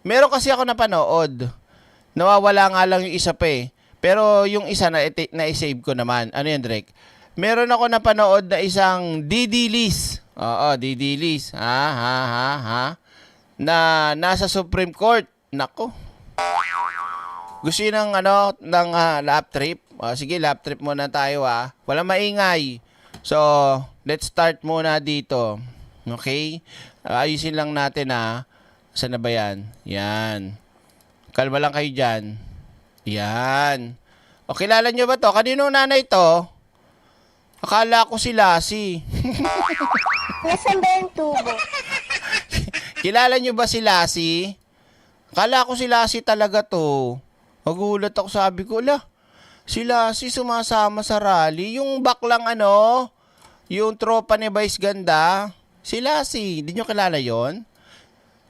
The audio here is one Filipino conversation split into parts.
Meron kasi ako napanood. Nawawala nga lang yung isa pa eh. Pero yung isa na-save ko naman. Ano yan, Drake? Meron ako napanood na isang Didilis. Oo, Didilis. Ha? Na nasa Supreme Court. Nako. Gusto yun ng, lap trip? Sige, lap trip muna tayo Walang maingay. So, let's start muna dito. Okay? Ayusin lang natin Saan na ba yan? Yan. Kalma lang kayo dyan. Yan. O, kilala nyo ba to? Kaninong nanay to? Akala ko si Lassie. Nasaan ba yung tubo? Kilala nyo ba si Lassie? Akala ko si Lassie talaga to. Magulat ako, sabi ko, si Lassie sumasama sa rally. Yung baklang yung tropa ni Vice Ganda. Si Lassie. Hindi nyo kilala yon?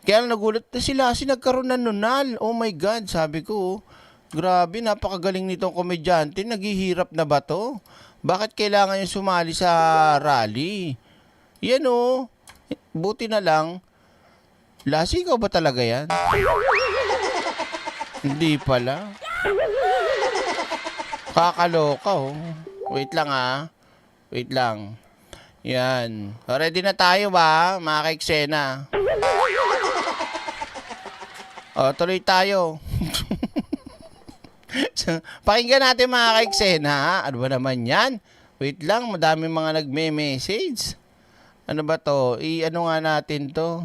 Kaya nagulat na si Lassie, nagkaroon ng nunal. Oh my God, sabi ko. Grabe, napakagaling nitong komedyante. Naghihirap na ba to? Bakit kailangan yung sumali sa rally? Yan buti na lang. Lassie, ikaw ba talaga yan? Hindi pala. Kakaloka Wait lang Wait lang. Yan. Ready na tayo ba, mga kaiksena? Tuloy tayo. Pakinggan natin mga kaiksena. Ano ba naman yan? Wait lang, madami mga nagme-message. Ano ba to? Ano nga natin to?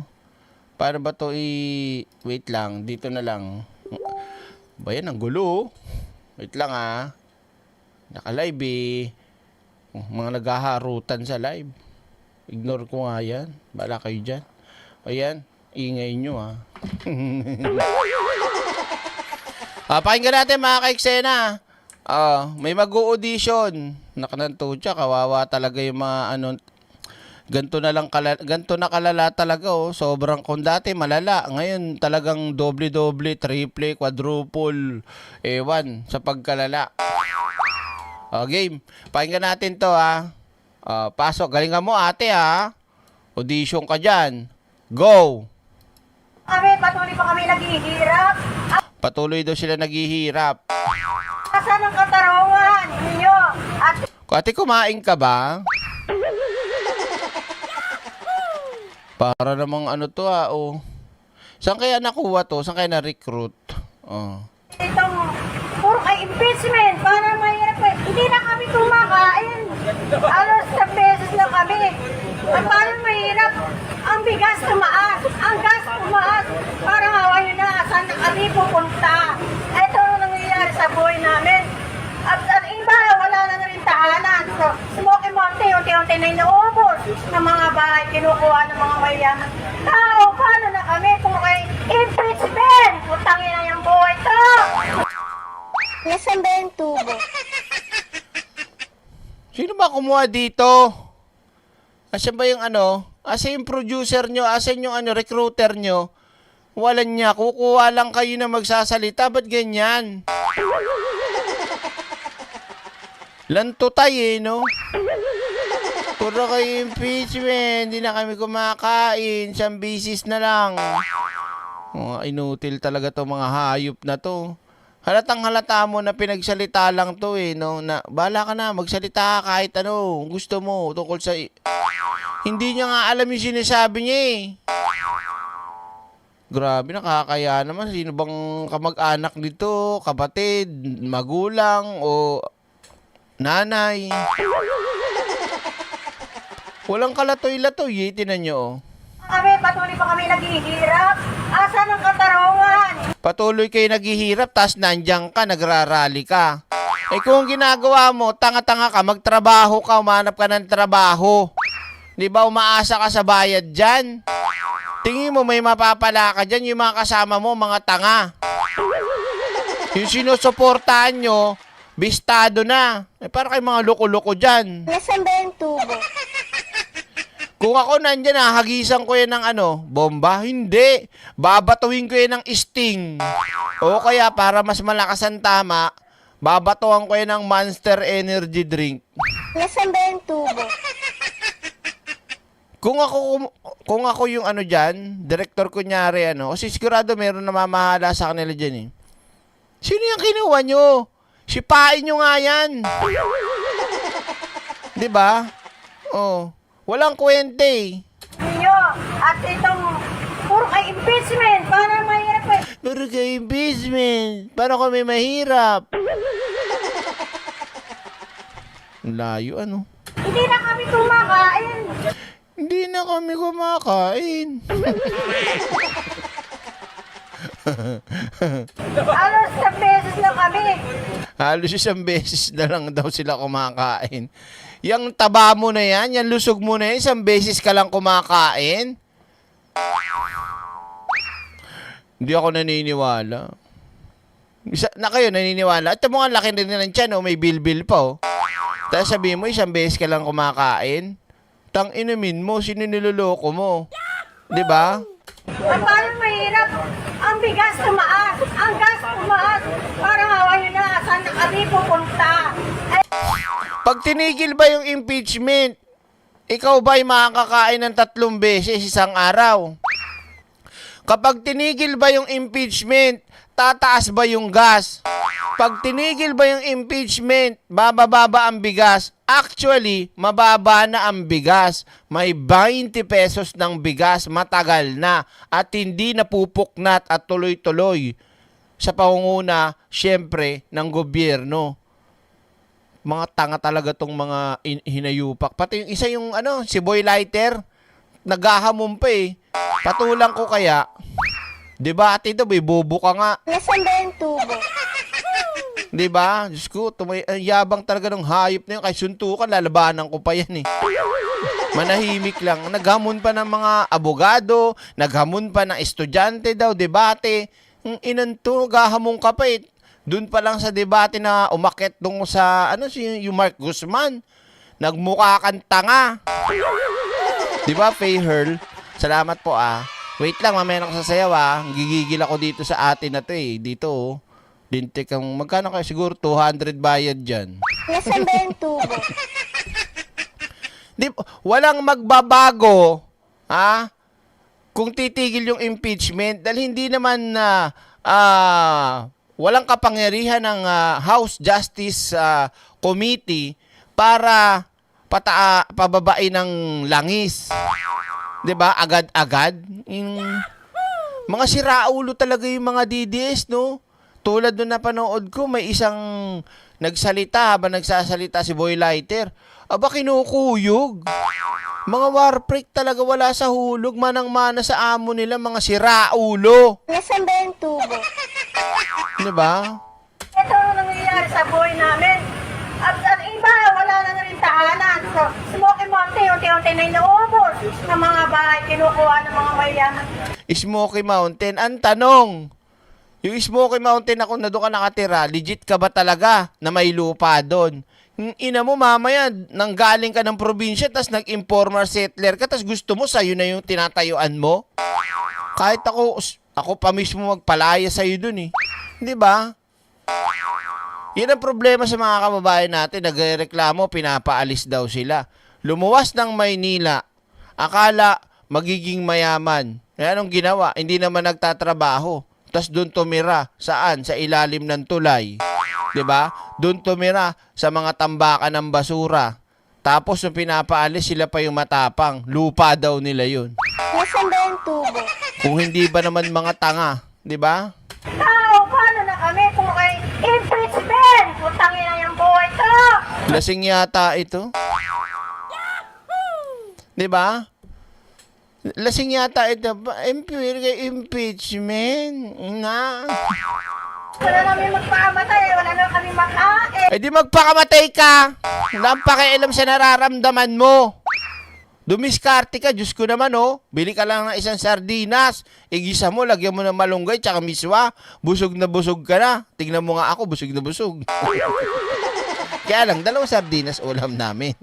Paano ba to wait lang, dito na lang. Ba yan, ang gulo. Wait lang Naka-live Mga naghaharutan sa live. Ignore ko nga yan. Bala kayo dyan. Ayan, ingay nyo pakinggan natin mga kaiksena. May mag-audition. Nakananto siya, kawawa talaga yung mga ganto na kalala talaga Sobrang kung dati malala. Ngayon talagang doble-doble, triple, quadruple. Ewan sa pagkalala. Game. Pakinggan natin to pasok. Galingan mo ate Audition ka dyan. Go! Patuloy pa kami naghihirap. Patuloy daw sila naghihirap. Asan ang katarungan ninyo? At Ate, kumain ka ba? Para namang to Saan kaya nakuha to? Saan kaya na-recruit? itong puro kay impeachment. Para mahirap hindi na kami kumakain. Alos sa beses na kami. At parang mahirap. Ang bigas tumaas. Ang gas tumaas. Parang hawa nyo na. Saan na kami pupunta? Ito ang nangyayari sa buhay namin. At iba, wala na rin tahanan. So, Smoky Mountain, unti-unti na inuubos ng mga bahay, kinukuha ng mga mayayaman. Tao, paano na kami kung kay impeachment? Putangin na yung buhay to! Nasaan ba yung tubo? Sino ba kumuha dito? Asan ba yung Asan yung producer nyo? Asan yung recruiter nyo? Walan niya. Kukuha lang kayo na magsasalita. Ba't ganyan? Lantutay no? Puro kayo impeachment. Hindi na kami kumakain. Siyang bisis na lang. Inutil talaga to mga hayop na to. Halatang halata mo na pinagsalita lang to no? Na, bahala ka na, magsalita ka kahit gusto mo tungkol sa... Hindi niya nga alam yung sinasabi niya Grabe, nakakaya naman. Sino bang kamag-anak nito? Kapatid, magulang, o nanay? Walang kalatoy-latoy tinan nyo Patuloy pa kami naghihirap. Asan ang katarungan? Patuloy kayo naghihirap, tas nandiyan ka, nagrarally ka. Kung ginagawa mo, tanga-tanga ka, magtrabaho ka, umanap ka ng trabaho. Di ba umaasa ka sa bayad dyan? Tingin mo may mapapala ka dyan, yung mga kasama mo, mga tanga. Yung sinusuportahan nyo, bistado na. Para kayo mga loko-loko dyan. Nasaan ba yung tubo? Kung ako nandyan hagisan ko yan ng bomba, hindi. Babatuhin ko yan ng sting. O kaya para mas malakas ang tama, babatuhan ko yan ng Monster Energy drink. Nasaan ba yung tubo? Kung ako yung ano diyan, director kunyari ano, kasi sigurado meron namamahala sa kanila diyan eh. Sino yung kinuha nyo? Sipain nyo nga yan. 'Di ba? Oh, walang kwenta eh. Ninyo, at itong puro kay impeachment. Paano mahirap eh? Pero kay investment, paano kami mahirap? Ang layo ano? Hindi na kami kumakain. Hindi na kami kumakain. Alos na beses na kami. Halos isang beses na lang daw sila kumakain. Yang taba mo na yan, yang lusog mo na yan, isang beses ka lang kumakain? Hindi ako naniniwala. Na kayo naniniwala? At mo nga laki rin ng tiyan, oh, may bilbil pa. Oh. Tapos sabihin mo, isang beses ka lang kumakain? Tang inumin mo, sino niloloko mo? 'Di ba? At paano mahirap? Ang bigas tumaas. Ang gas tumaas. Parang hawa nyo na. Saan na kami pupunta? Ay, Pag tinigil ba yung impeachment, ikaw ba'y makakakain ng 3 beses isang araw? Kapag tinigil ba yung impeachment, tataas ba yung gas? Pag tinigil ba yung impeachment, bababa ba ang bigas? Actually, mababa na ang bigas. May 20 pesos ng bigas, matagal na. At hindi napupuknat at tuloy-tuloy sa pangunguna, syempre, ng gobyerno. Mga tanga talaga tong mga hinayupak. Pati yung isa yung si Boy Lighter, naghahamon pa eh. Patulang ko kaya, di ba ate ito, bobo ka nga. Nasaan ba yung tubo? Di ba? Diyos ko, yabang talaga ng hayop na yun. Kay suntukan, lalabanan ko pa yan eh. Manahimik lang. Naghamon pa ng mga abogado, naghamon pa ng estudyante daw, debate. Inanto, gahamon ka pa eh. Doon pa lang sa debate na umakit dun sa, yung Mark Guzman. Nagmukha kang tanga. Di ba, Faye Hurl? Salamat po ah. Wait lang, mamaya na sasayaw ah. Gigigil ako dito sa atin na to eh. Dito oh. Lintik ang, magkano kayo? Siguro 200 bayad dyan. Nasaan ba yung tubo? Walang magbabago, ha? Kung titigil yung impeachment, dahil hindi naman na walang kapangyarihan ng House Justice Committee para pababain ng langis. 'Di ba? Agad-agad. Mga siraulo talaga yung mga DDS, no? Tulad nung napanood ko, may isang nagsalita habang nagsasalita si Boy Lighter. Aba, kinukuyog. Mga warprik talaga, wala sa hulog, manang-mana sa amo nila, mga siraulo. Nasaan ba yung tubo? Diba? Ito ang nangyayari sa buhay namin. At ang iba, wala na rin tahanan. So, Smoky Mountain, unti-unti na inuubos ng mga bahay, kinukuha ng mga mayayaman. Smoky Mountain, ang tanong, yung Smoky Mountain na kung na doon ka nakatira, legit ka ba talaga na may lupa doon? Ina mo, mamaya, nanggaling ka ng probinsya, tas nag-informal settler ka, tas gusto mo, sa'yo na yung tinatayuan mo? Kahit ako pa mismo magpalaya sa'yo dun eh. Di ba? Yan ang problema sa mga kababayan natin, nagreklamo, pinapaalis daw sila. Lumuwas ng Maynila, akala magiging mayaman. Kaya anong ginawa? Hindi naman nagtatrabaho. Tas doon tumira. Saan? Sa ilalim ng tulay. 'Di ba? Doon tumira sa mga tambakan ng basura. Tapos nung pinapaalis, sila pa yung matapang. Lupa daw nila yun. Nasaan ba yung tubo? Kung hindi ba naman mga tanga, 'di ba? Tao, paano na kami kung kay impeachment? Putangin na yung buhay ko! Lasing yata ito. 'Di ba? Lasing yata ito. Impeachment. Na. Wala namin magpakamatay, wala na kami makain. Eh di magpakamatay ka. Wala ang pakialam sa nararamdaman mo. Dumiskarte ka, Diyos ko naman oh. Bili ka lang ng isang sardinas. Igisa mo, lagyan mo ng malunggay tsaka miswa. Busog na busog ka na. Tignan mo nga ako, busog na busog. Kaya lang, 2 sardinas ulam namin.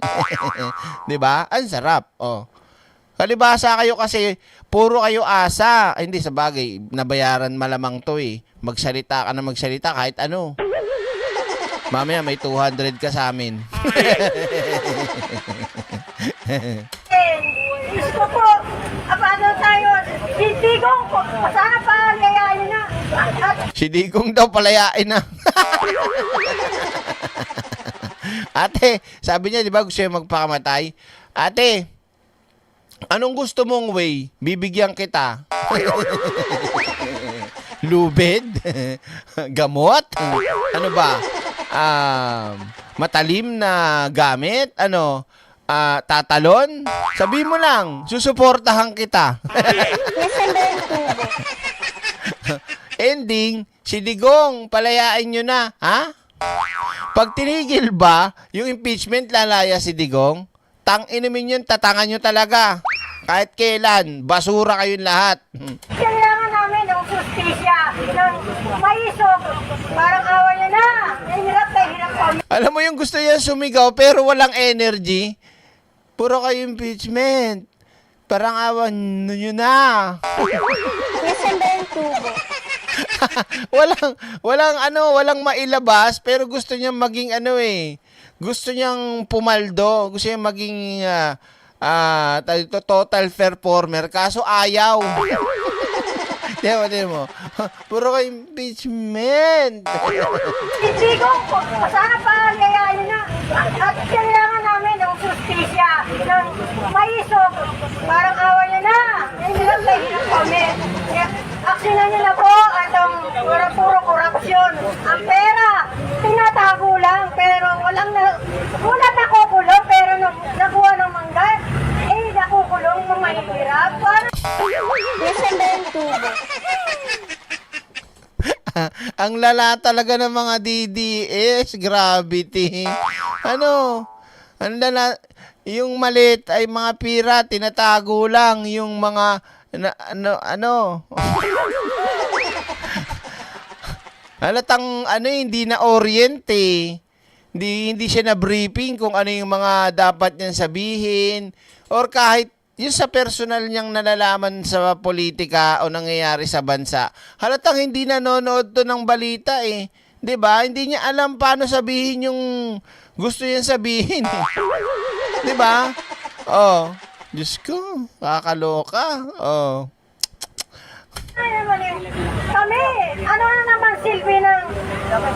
'Di ba? Ang sarap. Oh. Kalibasa kayo kasi puro kayo asa. Ay, hindi, sa bagay, nabayaran malamang to eh. Magsalita ka na magsalita kahit ano. Mamaya may 200 ka sa amin. Diyos ko Digong, sana palayain na. At Si Digong daw palayain na. Ate, sabi niya, di ba gusto niya magpakamatay? Ate, anong gusto mong way? Bibigyan kita. Lubid? Gamot? Ano ba? Matalim na gamit? Ano? Tatalon? Sabi mo lang, susuportahan kita. Ending, si Digong, palayain nyo na. Ha? Pag tinigil ba, yung impeachment lalaya si Digong, tang-inumin yun, tatangan nyo talaga. Kahit kailan, basura kayong lahat. kailangan namin ng justisya, ng maisog. Parang awa niya na. Hirap kami. Alam mo yung gusto niya sumigaw pero walang energy? Puro kayo impeachment. Parang awan nyo na. walang mailabas pero gusto niya maging gusto niyang pumaldo, gusto niyang maging total performer kaso ayaw. Di mo. Puro kayo impeachment. Hindi ko, sana palayain na. At kailangan namin ng justisya, ng maisog. Parang awa niya na. Hirap kami. Aksyonan niyo na po atong puro korupsyon. Ang pera, tinatago lang, pero walang nakukulong, pero nakuha ng manggat, nakukulong mga mahihirap. Parang Ang lala talaga ng mga DDS, gravity. Ang lala, yung malit ay mga pira, tinatago lang yung mga halatang hindi na orient eh. Hindi siya na briefing kung ano yung mga dapat niyang sabihin or kahit yung sa personal niyang nalalaman sa politika o nangyayari sa bansa. Halatang hindi nanonood to ng balita eh. 'Di ba? Hindi niya alam paano sabihin yung gusto niyang sabihin. 'Di ba? Oh, Diyos ko, kakaloka. Oh. kami, ano na naman silbi ng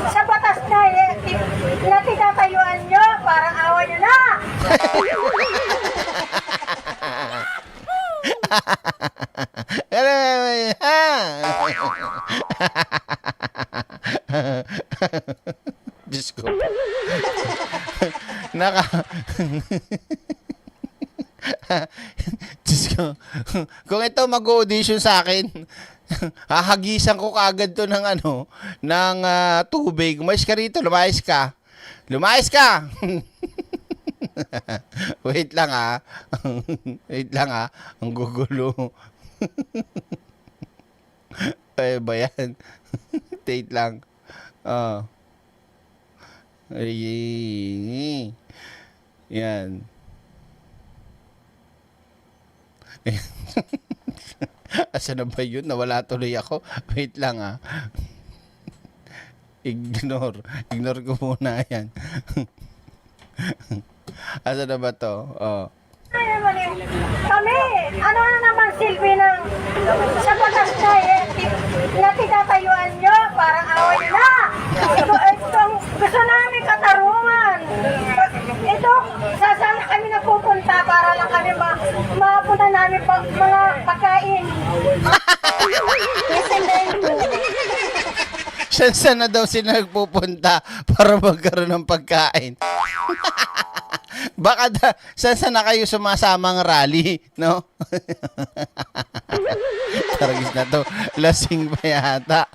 sa batas na tinatayuan nyo, parang awa nyo na. Diyos ko. Diyos ko. Kung ito mag-audition sa akin, hahagisan ko kaagad to ng tubig. Umayos ka rito, lumayas ka. Lumayas ka! Wait lang Wait lang Ang gugulo. Ay ba yan? Wait lang. Ay. Yan. Asa na ba yun? Nawala tuloy ako. Wait lang Ignore ko muna yan. Asa na ba to? Kami, ano na naman silbi ng sa batas na tinatayuan nyo, parang awa nyo na. Gusto namin katarungan. Ito, saan kami napupunta para lang kami mapunta namin mga pagkain. Saan na daw sila nagpupunta para magkaroon ng pagkain? Baka saan na kayo sumasamang rally, no? Taragis na to. Lasing pa yata.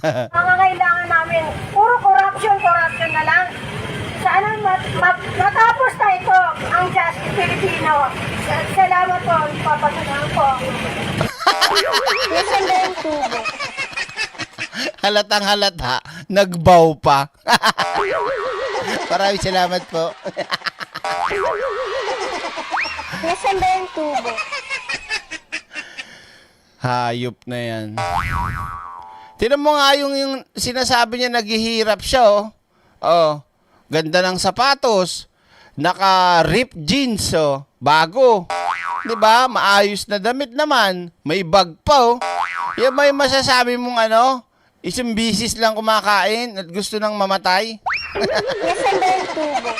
Mga kailangan namin, puro corruption na lang. Sana matapos na ito ang Justice Filipino. Salamat po, papasunan po. Halatang halata, nagbaw pa. Maraming salamat po. Nasaan ba yung tubo? Hayop na yan. Tinan mo nga yung sinasabi niya naghihirap siya, oh. Oh, ganda ng sapatos. naka-ripped jeans, oh. Bago. 'Di ba? Maayos na damit naman. May bag pa, oh. Yan ba yung masasabi mong ano? Isang bisis lang kumakain at gusto nang mamatay? Nasaan ba yung tubo?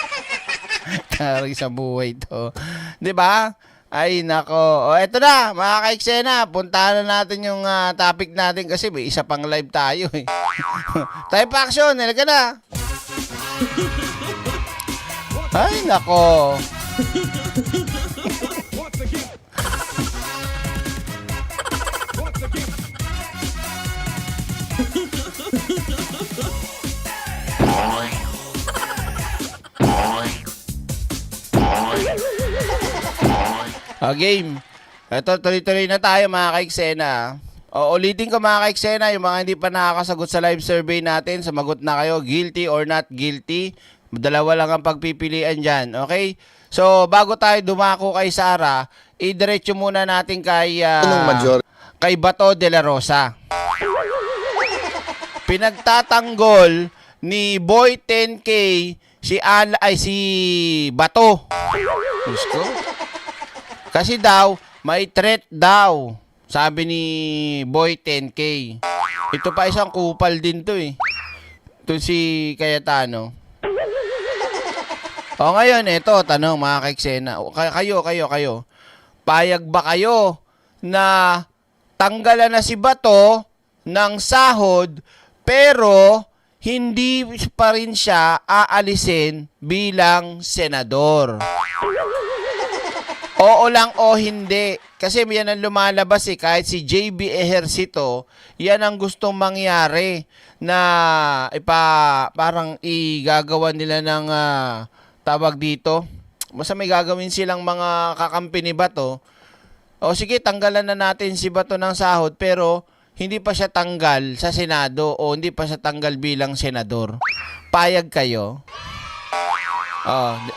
Taray sa buhay to. 'Di ba? Ay, nako. O, eto na, mga ka-eksena. Puntahan na natin yung topic natin kasi may isa pang live tayo eh. Type action, nilagay na. Ay, nako. Game. Ito, tuloy-tuloy na tayo mga ka-eksena. O, ulitin ko mga ka-eksena, yung mga hindi pa nakakasagot sa live survey natin, sumagot na kayo, guilty or not guilty. Dalawa lang ang pagpipilian dyan, okay? So, bago tayo dumako kay Sara, idiretso muna natin kay, kay Bato de la Rosa. Pinagtatanggol ni Boy 10K si Bato. Gusto? Kasi daw, may threat daw. Sabi ni Boy 10K. Ito pa isang kupal din to eh. Ito si Cayetano. O ngayon, ito, tanong mga ka-eksena. Kayo. Payag ba kayo na tanggalan na si Bato ng sahod pero hindi pa rin siya aalisin bilang senador? Oo lang o hindi. Kasi yan ang lumalabas eh. Kahit si JB Ejercito, yan ang gustong mangyari na parang igagawa nila ng tawag dito. Basta may gagawin silang mga kakampi ni Bato. O sige, tanggalan na natin si Bato ng sahod pero hindi pa siya tanggal sa Senado o hindi pa siya tanggal bilang senador. Payag kayo?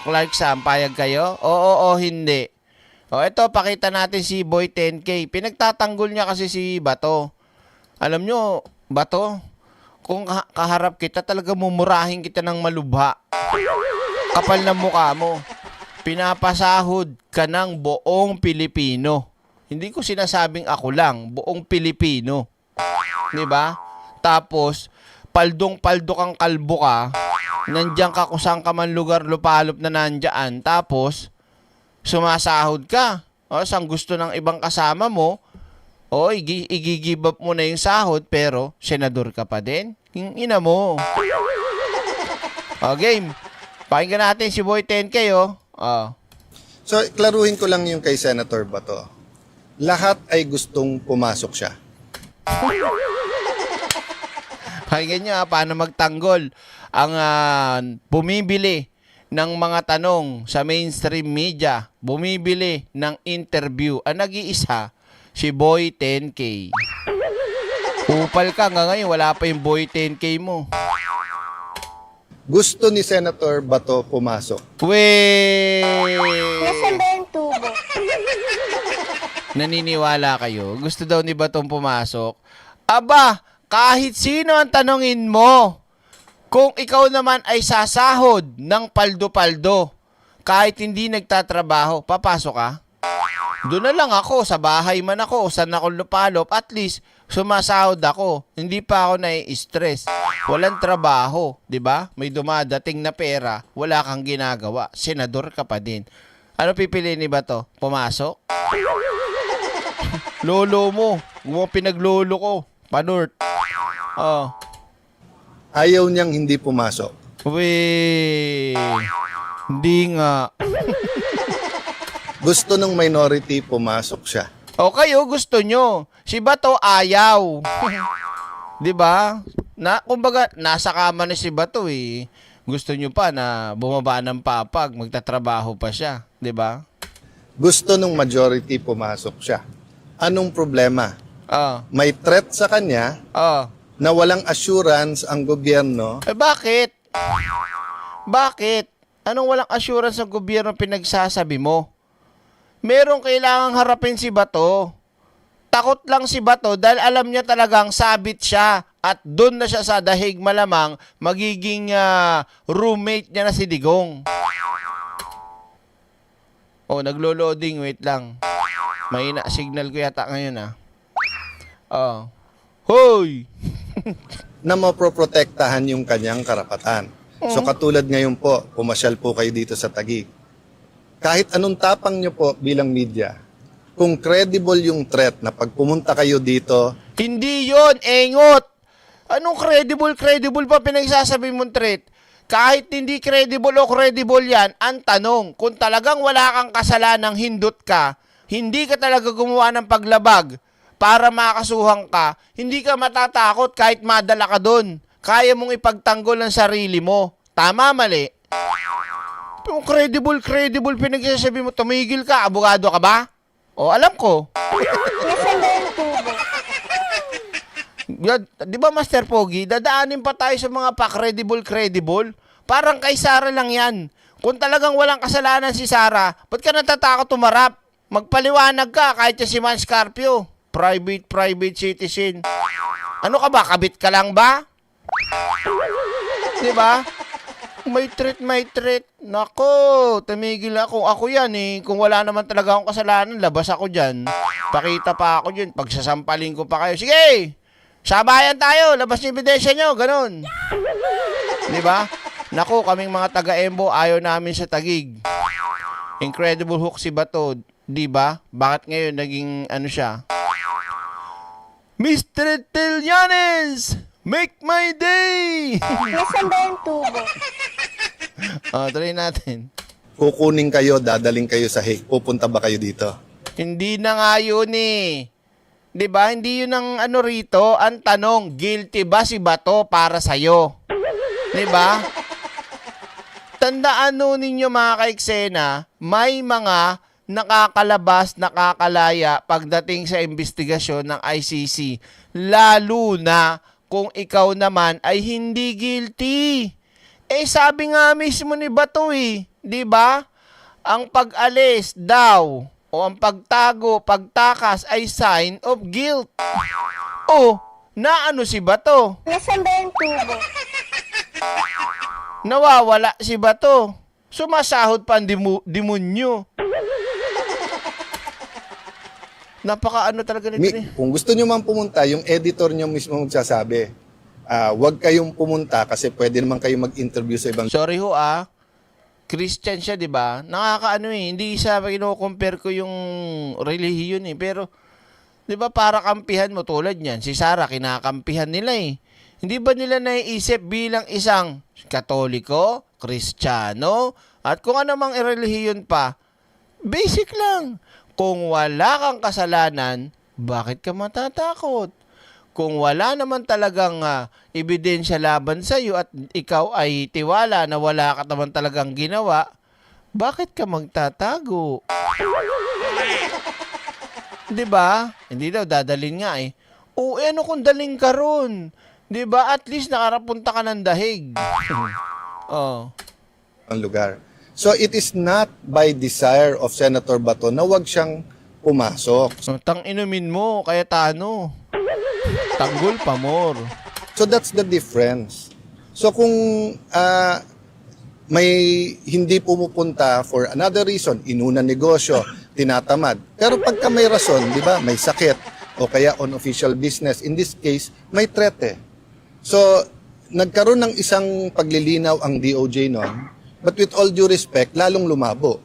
Clark Sam, payag kayo? Oo o hindi. O, ito, pakita natin si Boy 10K. Pinagtatanggol niya kasi si Bato. Alam nyo, Bato, kung kaharap kita, talaga mumurahin kita ng malubha. Kapal na mukha mo. Pinapasahod ka ng buong Pilipino. Hindi ko sinasabing ako lang, buong Pilipino. 'Di ba? Tapos, paldong-paldo kang kalbo ka, nandiyan ka kung saan ka man lugar lupalop na nandiyan, tapos, sumasahod ka. O, saan gusto ng ibang kasama mo, o, i-give up mo na yung sahod, pero, senador ka pa din. Yung ina mo. O, game. Pakinggan natin si Boy 10K, o. So, klaruhin ko lang yung kay Senator Bato. Lahat ay gustong pumasok siya. Pakinggan nyo, paano magtanggol ang bumibili ng mga tanong sa mainstream media, bumibili ng interview. Ang nag-iisa, si Boy 10K. Upal ka nga ngayon, wala pa yung Boy 10K mo. Gusto ni Senator Bato pumasok. Nasaan ba yung tubo? Naniniwala kayo? Gusto daw ni Batong pumasok? Aba, kahit sino ang tanongin mo, kung ikaw naman ay sasahod ng paldo-paldo, kahit hindi nagtatrabaho, papasok ka? Doon na lang ako, sa bahay man ako, saan ako lupalop, at least sumasahod ako. Hindi pa ako nai-stress. Walang trabaho, 'di ba? May dumadating na pera, wala kang ginagawa. Senador ka pa din. Ano pipiliin ni Bato? Pumasok? Lolo mo, pinaglolo ko. Panort. Ayaw niyang hindi pumasok. Hindi nga. Gusto ng minority pumasok siya. O kayo gusto nyo. Si Bato ayaw. 'Di ba? Kumbaga nasa kama na si Bato eh. Gusto nyo pa na bumaba ng papag, magtatrabaho pa siya, 'di ba? Gusto ng majority pumasok siya. Anong problema? May threat sa kanya na walang assurance ang gobyerno. Bakit? Bakit? Anong walang assurance ang gobyerno pinagsasabi mo? Merong kailangang harapin si Bato. Takot lang si Bato dahil alam niya talagang sabit siya at doon na siya sa dahig malamang magiging roommate niya na si Digong. Oh, naglo-loading. Wait lang. Mahina signal ko yata ngayon, ah. Oh. Hoy! Na maproprotektahan yung kanyang karapatan. So katulad ngayon po, pumasyal po kayo dito sa Taguig. Kahit anong tapang nyo po bilang media, kung credible yung threat na pag pumunta kayo dito, Hindi yon, engot! Anong credible pa pinagsasabi mong threat? Kahit hindi credible o credible yan, ang tanong, kung talagang wala kang kasalanang hindot ka, hindi ka talaga gumawa ng paglabag para makasuhan ka, hindi ka matatakot kahit madala ka doon. Kaya mong ipagtanggol ang sarili mo. Tama, mali? Yung credible pinagsasabi mo, tumigil ka, abogado ka ba? O, alam ko. Di ba, Master Pogi, dadaanin pa tayo sa mga pa-credible. Parang kay Sara lang yan. Kung talagang walang kasalanan si Sara, ba't ka natatakot tumarap? Magpaliwanag ka kahit si Man Scarpio. Private citizen. Ano ka ba? Kabit ka lang ba? Di ba? May threat. Nako, tumigil ako. Ako yan eh. Kung wala naman talaga akong kasalanan, labas ako dyan. Pakita pa ako dyan. Pagsasampalin ko pa kayo. Sige! Sabayan tayo! Labas niyo ebidensya nyo! Ganon. Di ba? Nako, kaming mga taga-Embo, ayaw namin sa Taguig. Incredible hook si Bato. Di ba? Bakit ngayon naging ano siya? Mr. Trillanes! Make my day! Nasaan ba yung tubo? Try natin. kukunin kayo, dadaling kayo sa Hague. Pupunta ba kayo dito? Hindi na nga yun eh. 'Di ba? Hindi yun ang ano rito. Ang tanong, guilty ba si Bato para sa'yo? 'Di ba? Tandaan nun ninyo mga kaiksena, may mga nakakalabas, nakakalaya pagdating sa investigasyon ng ICC. Lalo na kung ikaw naman ay hindi guilty. Eh sabi nga mismo ni Bato eh, 'di ba? Ang pag-alis daw o ang pagtago, pagtakas ay sign of guilt. Oh, naano si Bato? Nasaan ba yung tubo? Nawawala si Bato. Sumasahod pa ang demonyo. Napaka-ano talaga nito eh. Kung gusto nyo man pumunta, yung editor nyo mismo magsasabi, wag kayong pumunta kasi pwede naman kayo mag-interview sa ibang... Sorry ho Christian siya, di ba? Nakakaano eh. Hindi isa kino-compare ko yung relihiyon eh. Pero, di ba para kampihan mo tulad niyan. Si Sara, kinakampihan nila eh. Hindi ba nila naiisip bilang isang Katoliko, Kristiyano, at kung ano mang relihiyon pa, basic lang. Kung wala kang kasalanan, bakit ka matatakot? Kung wala naman talagang ebidensya laban sa iyo at ikaw ay tiwala na wala ka naman talagang ginawa, bakit ka magtatago? 'Di ba? Hindi daw dadalhin nga eh. O ano kung daling ka ron? 'Di ba? At least nakarapunta ka ng dahig. Oh. Ang lugar. So it is not by desire of Senator Bato na wag siyang pumasok. Tang inumin mo, kaya tano. Tanggol pa more. So that's the difference. So kung may hindi pumupunta for another reason, inuna negosyo, tinatamad. Pero pagka may rason, di ba, may sakit, o kaya on official business, in this case, may threat eh. So, nagkaroon ng isang paglilinaw ang DOJ noon, but with all due respect, lalong lumabo.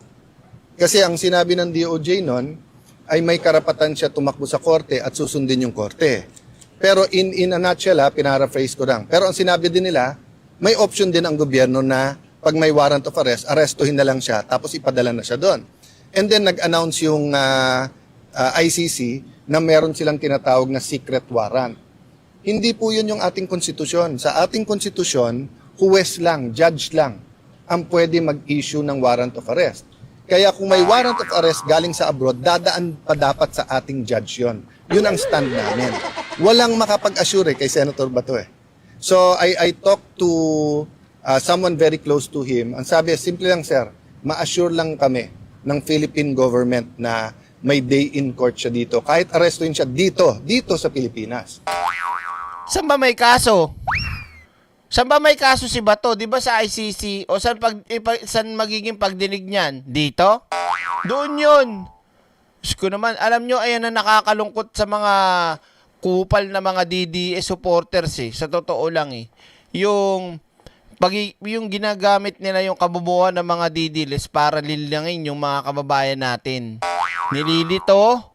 Kasi ang sinabi ng DOJ noon, ay may karapatan siya tumakbo sa korte at susundin yung korte. Pero in a nutshell, pinaraphrase ko lang. Pero ang sinabi din nila, may option din ang gobyerno na pag may warrant of arrest, arrestuhin na lang siya, tapos ipadala na siya doon. And then nag-announce yung ICC na meron silang tinatawag na secret warrant. Hindi po yun yung ating konstitusyon. Sa ating konstitusyon, huwes lang, judge lang, ang pwede mag-issue ng warrant of arrest. Kaya kung may warrant of arrest galing sa abroad, dadaan pa dapat sa ating judge yun. Yun ang stand namin. Walang makapag-assure kay Senator Bato eh. So I talked to someone very close to him. Ang sabi, simple lang sir, ma-assure lang kami ng Philippine government na may day in court siya dito. Kahit arrestuin siya dito sa Pilipinas. Saan ba may kaso? Saan ba may kaso si Bato? Di ba sa ICC? O saan magiging pagdinig niyan? Dito? Doon yun. Diyos ko naman, alam nyo, ayan na nakakalungkot sa mga kupal na mga DDS supporters eh. Sa totoo lang eh. Yung ginagamit nila yung kabubuhan ng mga DDS para lilangin yung mga kababayan natin. Nililito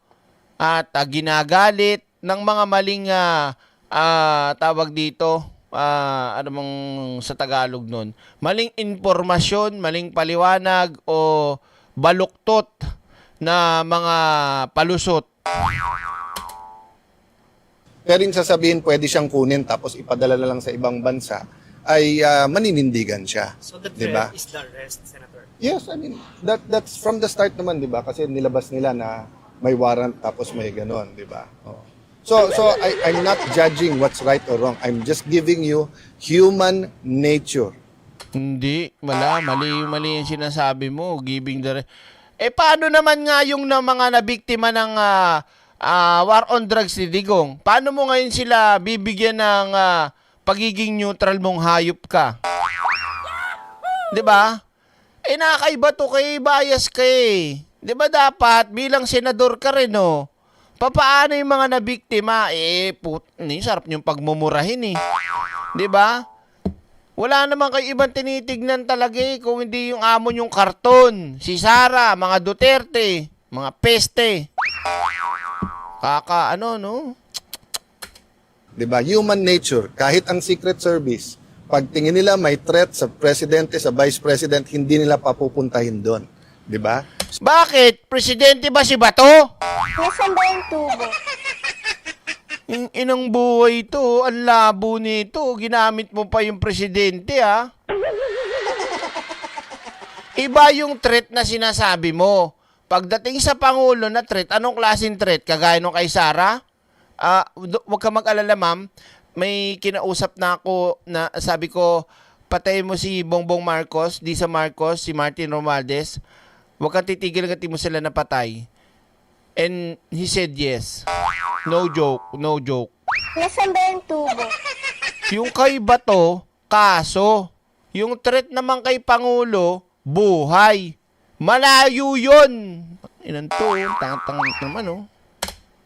at ginagalit ng mga maling tawag dito, ano bang sa Tagalog nun? Maling informasyon, maling paliwanag o baluktot na mga palusot. Pero yung sasabihin, pwede siyang kunin tapos ipadala na lang sa ibang bansa, ay maninindigan siya. So the Diba? threat is the arrest, Senator. Yes, I mean, that's from the start naman, di ba? Kasi nilabas nila na may warrant tapos may ganon, di ba? Oh. So I'm not judging what's right or wrong. I'm just giving you human nature. Hindi, mali yung sinasabi mo, giving the... paano naman nga yung mga nabiktima ng war on drugs ni Digong? Paano mo ngayon sila bibigyan ng pagiging neutral mong hayop ka? 'Di ba? Nakakaiba to kay bias ka eh. 'Di ba dapat bilang senador ka rin no? Papaano yung mga nabiktima? Sarap niyong pagmumurahin eh. 'Di ba? Wala naman kayo ibang tinitignan talaga eh kung hindi yung amo yung karton. Si Sara, mga Duterte, mga peste. No? 'Di ba? Human nature. Kahit ang Secret Service, pag tingin nila may threat sa presidente, sa vice president, hindi nila papupuntahin doon. 'Di ba? Bakit? Presidente ba si Bato? Nasaan ba yung tubo? Yung inang buhay to, ang labo nito. Ginamit mo pa yung presidente, ha? Iba yung threat na sinasabi mo. Pagdating sa Pangulo na threat, anong klaseng threat? Kagaya nung kay Sara? Huwag ka mag-alala, ma'am. May kinausap na ako na sabi ko, patay mo si Bongbong Marcos, Lisa Marcos, si Martin Romualdez. Huwag kang titigil hanggang mo sila napatay. And he said yes. No joke, no joke. Nasaan ba yung tubo? Yung kay Bato, kaso. Yung threat naman kay Pangulo, buhay. Malayo yun. Inanto, tang naman, oh.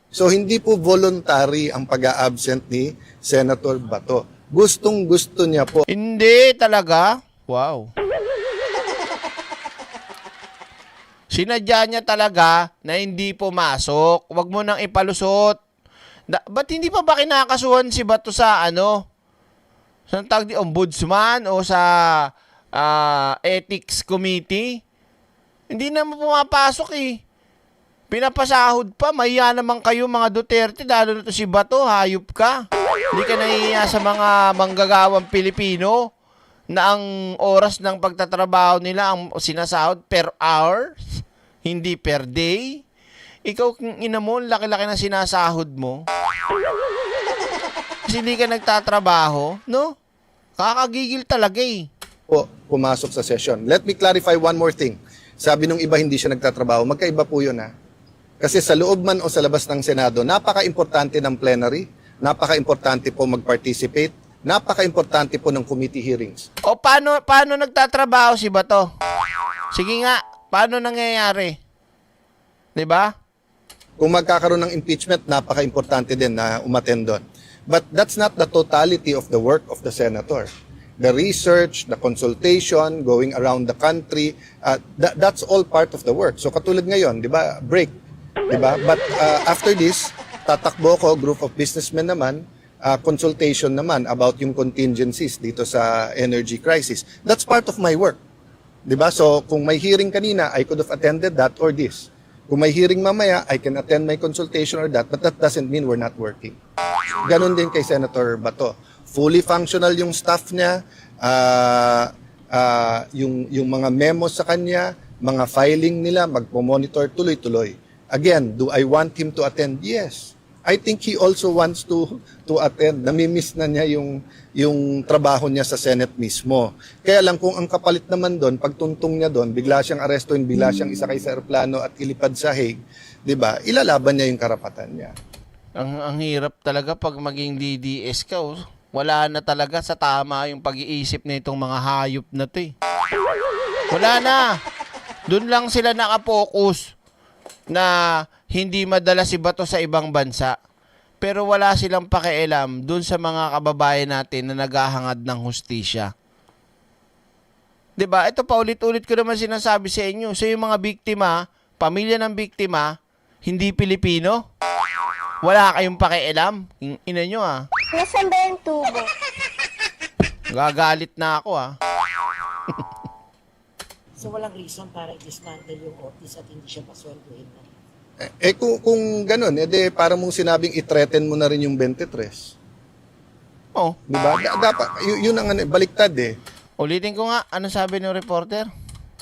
So hindi po voluntary ang pag-a-absent ni Senator Bato. Gustong-gusto niya po. Hindi talaga. Wow. Sinadya niya talaga na hindi pumasok. Huwag mo nang ipalusot. Ba't hindi pa ba kinakasuhan si Bato sa sa tawag di ombudsman o sa ethics committee? Hindi naman pumapasok eh. Pinapasahod pa. Mahiya naman kayo mga Duterte, lalo na to si Bato, hayop ka. Hindi ka nahiya sa mga manggagawang Pilipino na ang oras ng pagtatrabaho nila ang sinasahod per hour, hindi per day. Ikaw, ina mo, laki-laki na sinasahod mo. Kasi hindi ka nagtatrabaho, no? Kakagigil talaga eh. Po pumasok sa session. Let me clarify one more thing. Sabi nung iba hindi siya nagtatrabaho, magkaiba po yun ha. Kasi sa loob man o sa labas ng Senado, napaka-importante ng plenary, napaka-importante po mag-participate, napaka-importante po ng committee hearings. O paano nagtatrabaho si Bato? Sige nga, paano nangyayari? 'Di ba? Kung magkakaroon ng impeachment, napaka-importante din na umattend doon. But that's not the totality of the work of the senator. The research, the consultation, going around the country, that's all part of the work. So katulad ngayon, 'di ba? Break, 'di ba? But after this, tatakbo ko, group of businessmen naman, consultation naman about yung contingencies dito sa energy crisis. That's part of my work. 'Di ba? So kung may hearing kanina, I could have attended that or this. Kung may hearing mamaya, I can attend my consultation or that, but that doesn't mean we're not working. Ganon din kay Senator Bato. Fully functional yung staff niya, yung mga memos sa kanya, mga filing nila, magpo-monitor tuloy-tuloy. Again, do I want him to attend? Yes. I think he also wants to attend. Namimiss na niya yung trabaho niya sa Senate mismo. Kaya lang kung ang kapalit naman doon, pagtuntong niya doon, bigla siyang arestuin, bigla siyang isakay sa eroplano at ilipad sa Hague, 'di ba? Ilalaban niya yung karapatan niya. Ang hirap talaga pag maging DDS ka, oh. Wala na talaga sa tama yung pag-iisip na itong mga hayop na to eh. Wala na. Doon lang sila nakapokus na hindi madala si Bato sa ibang bansa. Pero wala silang pakialam doon sa mga kababayan natin na naghahangad ng hustisya. 'Di ba? Ito paulit-ulit ko naman sinasabi sa inyo. So yung mga biktima, pamilya ng biktima, hindi Pilipino? Wala kayong pakialam? Ina nyo ah. Nasaan ba yung tubo? Gagalit na ako ah. So walang reason para i-dismantle yung office at hindi siya pasweldohin na. Kung ganun, edi para mong sinabing i-threaten mo na rin yung 23. Oh, Di ba? Dapat, yun ang baliktad eh. ulitin ko nga. Ano sabi ng reporter?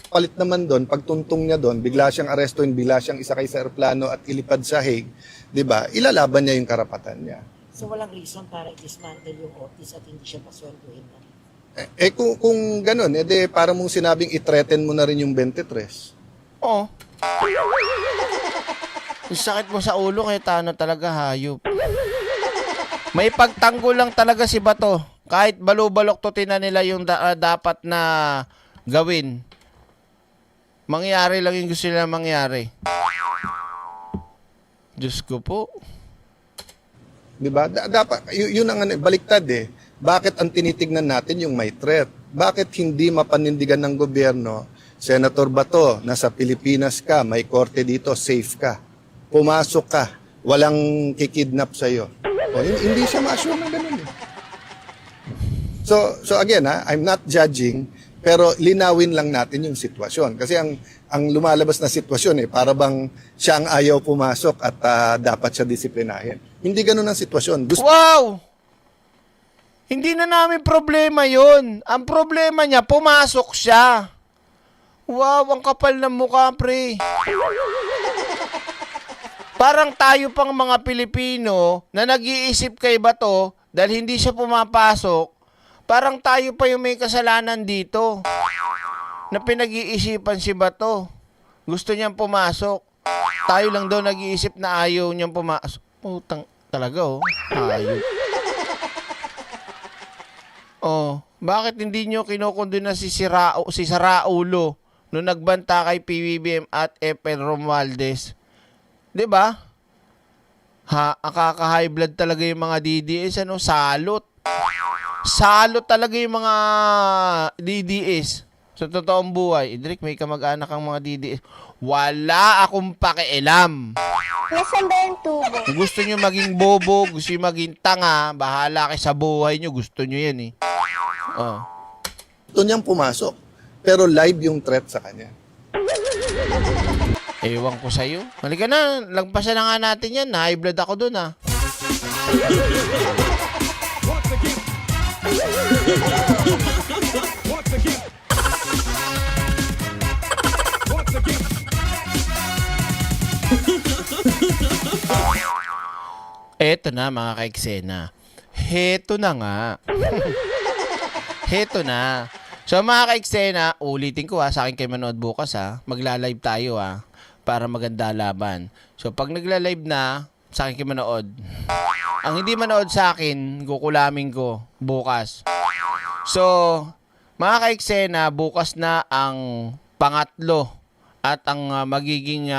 Palit naman doon, pagtuntong niya doon, bigla siyang arestuin, bigla siyang isakay sa aeroplano at ilipad sa Hague, di ba? Ilalaban niya yung karapatan niya. So walang reason para i-dismantle yung office at hindi siya pasweldohin na. Kung ganun, edi para mong sinabing i-threaten mo na rin yung 23. Oh. Yung sakit mo sa ulo, kaya tano talaga hayop. May pagtanggol lang talaga si Bato. Kahit balu-baloktutin na nila yung dapat na gawin. Mangyari lang yung gusto nila mangyari. Diyos ko po. Di ba? Dapat, yun ang baliktad eh. Bakit ang tinitignan natin yung may threat? Bakit hindi mapanindigan ng gobyerno, Senator Bato, nasa Pilipinas ka, may korte dito, safe ka. Pumasok ka, walang kikidnap sa'yo. O, hindi siya ma-assure ng ganun eh. So again, I'm not judging, pero linawin lang natin yung sitwasyon. Kasi ang lumalabas na sitwasyon para bang siya ang ayaw pumasok at dapat siya disiplinahin. Hindi ganun ang sitwasyon. Wow! Hindi na namin problema yon. Ang problema niya, pumasok siya. Wow, ang kapal ng mukha, pre. Parang tayo pang mga Pilipino na nag-iisip kay Bato dahil hindi siya pumapasok, parang tayo pa yung may kasalanan dito na pinag-iisipan si Bato. Gusto niyang pumasok. Tayo lang daw nag-iisip na ayaw niyang pumasok. Putang talaga Ayaw. Bakit hindi niyo kinukondena si Saraulo nung nagbanta kay PBBM at Efren Romualdez? 'Di ba? Akaka-high blood talaga yung mga DDS, salot. Salot talaga yung mga DDS. Sa totoong buhay, Idrik, may kamag-anak ang mga DDS. Wala akong pakialam. Nasaan ba yung tubo? Kung gusto nyo maging bobo, gusto nyo maging tanga, bahala kayo sa buhay nyo, gusto nyo yan Gusto niyang pumasok, pero live yung threat sa kanya. Ewan ko sa'yo. Halika na, lagpasan na nga natin yan. High blood ako dun Eto na mga kaiksena. Heto na nga. Heto na. So mga kaiksena, ulitin ko sa akin kayo manood bukas Magla-live tayo para maganda laban. So pag nagla-live na, sa akin kayo manood. Ang hindi manood sa akin, kukulamin ko bukas. So, mga kaiksena, bukas na ang pangatlo at ang magiging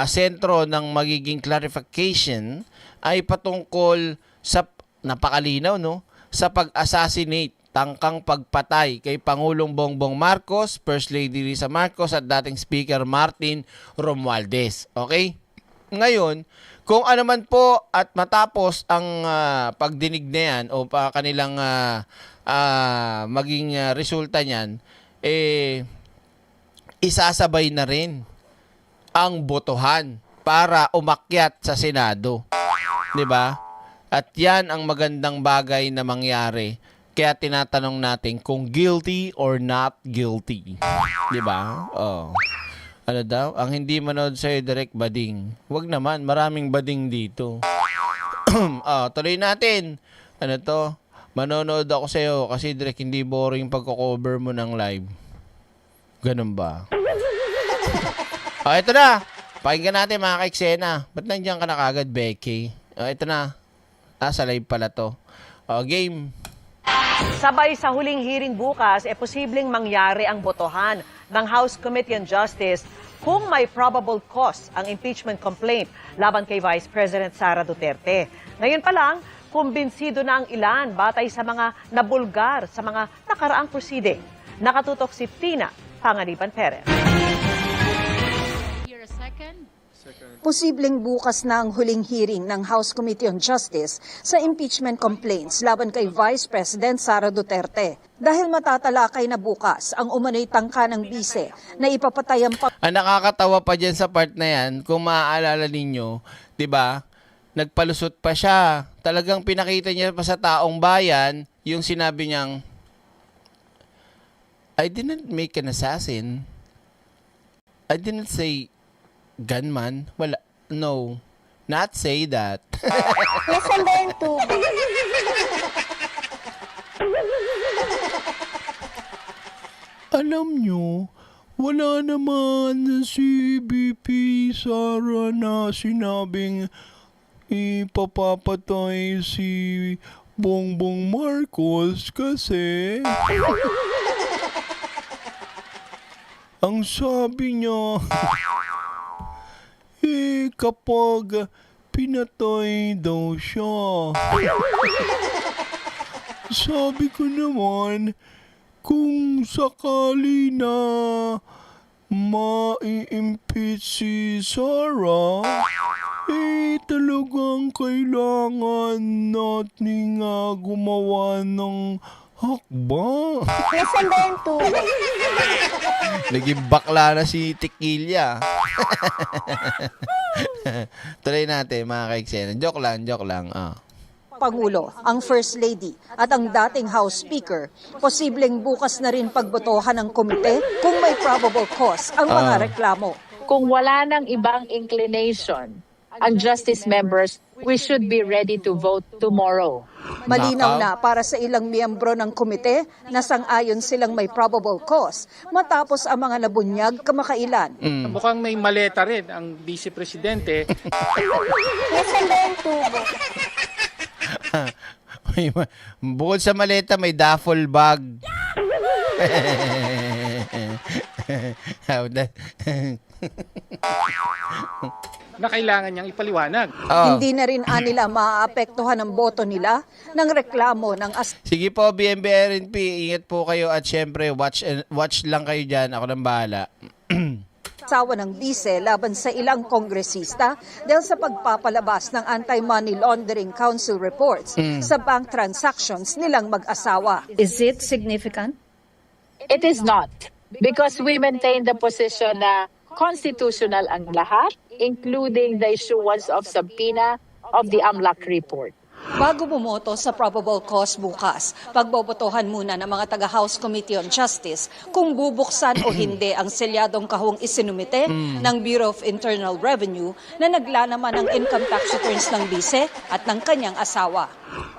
sentro ng magiging clarification ay patungkol sa napakalinaw sa pag-assassinate, tangkang pagpatay kay Pangulong Bongbong Marcos, First Lady Risa Marcos at dating Speaker Martin Romualdez. Okay? Ngayon, kung ano man po at matapos ang pagdinig na yan o kanilang maging resulta niyan, isasabay na rin ang botohan para umakyat sa Senado. 'Di ba? At yan ang magandang bagay na mangyari. Kaya tinatanong natin kung guilty or not guilty. 'Di ba? Ano daw? Ang hindi manood sa'yo, direct bading. Wag naman, maraming bading dito. Tuloy natin. Ano to? Manonood ako sa'yo kasi direct hindi boring pagko-cover mo ng live. Ganun ba? Ito na. Pakinggan natin mga kaiksena. Ba't nandiyan ka na kagad, Becky? Ito na. Sa live pala to. Game. Sabay sa huling hearing bukas, posibleng mangyari ang botohan ng House Committee on Justice kung may probable cause ang impeachment complaint laban kay Vice President Sara Duterte. Ngayon pa lang, kumbinsido na ang ilan batay sa mga nabulgar sa mga nakaraang proceeding. Nakatutok si Tina Panganiban Perez. Posibleng bukas na ang huling hearing ng House Committee on Justice sa impeachment complaints laban kay Vice President Sara Duterte. Dahil matatalakay na bukas ang umano'y tangka ng bise na ipapatay ang Ang nakakatawa pa dyan sa part na yan, kung maaalala ninyo, di ba, nagpalusot pa siya. Talagang pinakita niya pa sa taong bayan yung sinabi niyang, I didn't make an assassin. I didn't say gunman. Wala. No. Not say that. Nasaan ba yung tubo? Alam nyo, wala naman si BP Sara na sinabing ipapapatay si Bongbong Marcos kasi ang sabi niya kapag pinatay daw siya. Sabi ko naman, kung sakali na ma-impeach si Sara, talagang kailangan natin gumawa ng hakbang. Nasaan ba yung tubo? Naging bakla na si Tequila. Tuloy natin mga kaiksena. Joke lang. Pangulo, ang First Lady at ang dating House Speaker, posibleng bukas na rin pagbotohan ng komite kung may probable cause ang mga reklamo. Kung wala nang ibang inclination ang justice members, we should be ready to vote tomorrow. Malinaw na para sa ilang miyembro ng komite na sang-ayon silang may probable cause matapos ang mga nabunyag kamakailan. Mukhang may maleta rin ang Vice Presidente. Nasaan ba yung tubo? Bukod sa maleta, may duffel bag. Na kailangan niyang ipaliwanag. Hindi na rin nila maaapektuhan ang boto nila ng reklamo ng Sige po, BMB-RNP, ingat po kayo at syempre watch lang kayo dyan. Ako nang bahala. asawa ng bise laban sa ilang kongresista dahil sa pagpapalabas ng Anti-Money Laundering Council reports sa bank transactions nilang mag-asawa. Is it significant? It is not, because we maintain the position na constitutional ang lahat, including the issuance of subpoena of the AMLAC report. Bago bumoto sa probable cause bukas, pagbobotohan muna ng mga taga-House Committee on Justice kung bubuksan o hindi ang selyadong kahong isinumite ng Bureau of Internal Revenue na naglalaman ng income tax returns ng bise at ng kanyang asawa.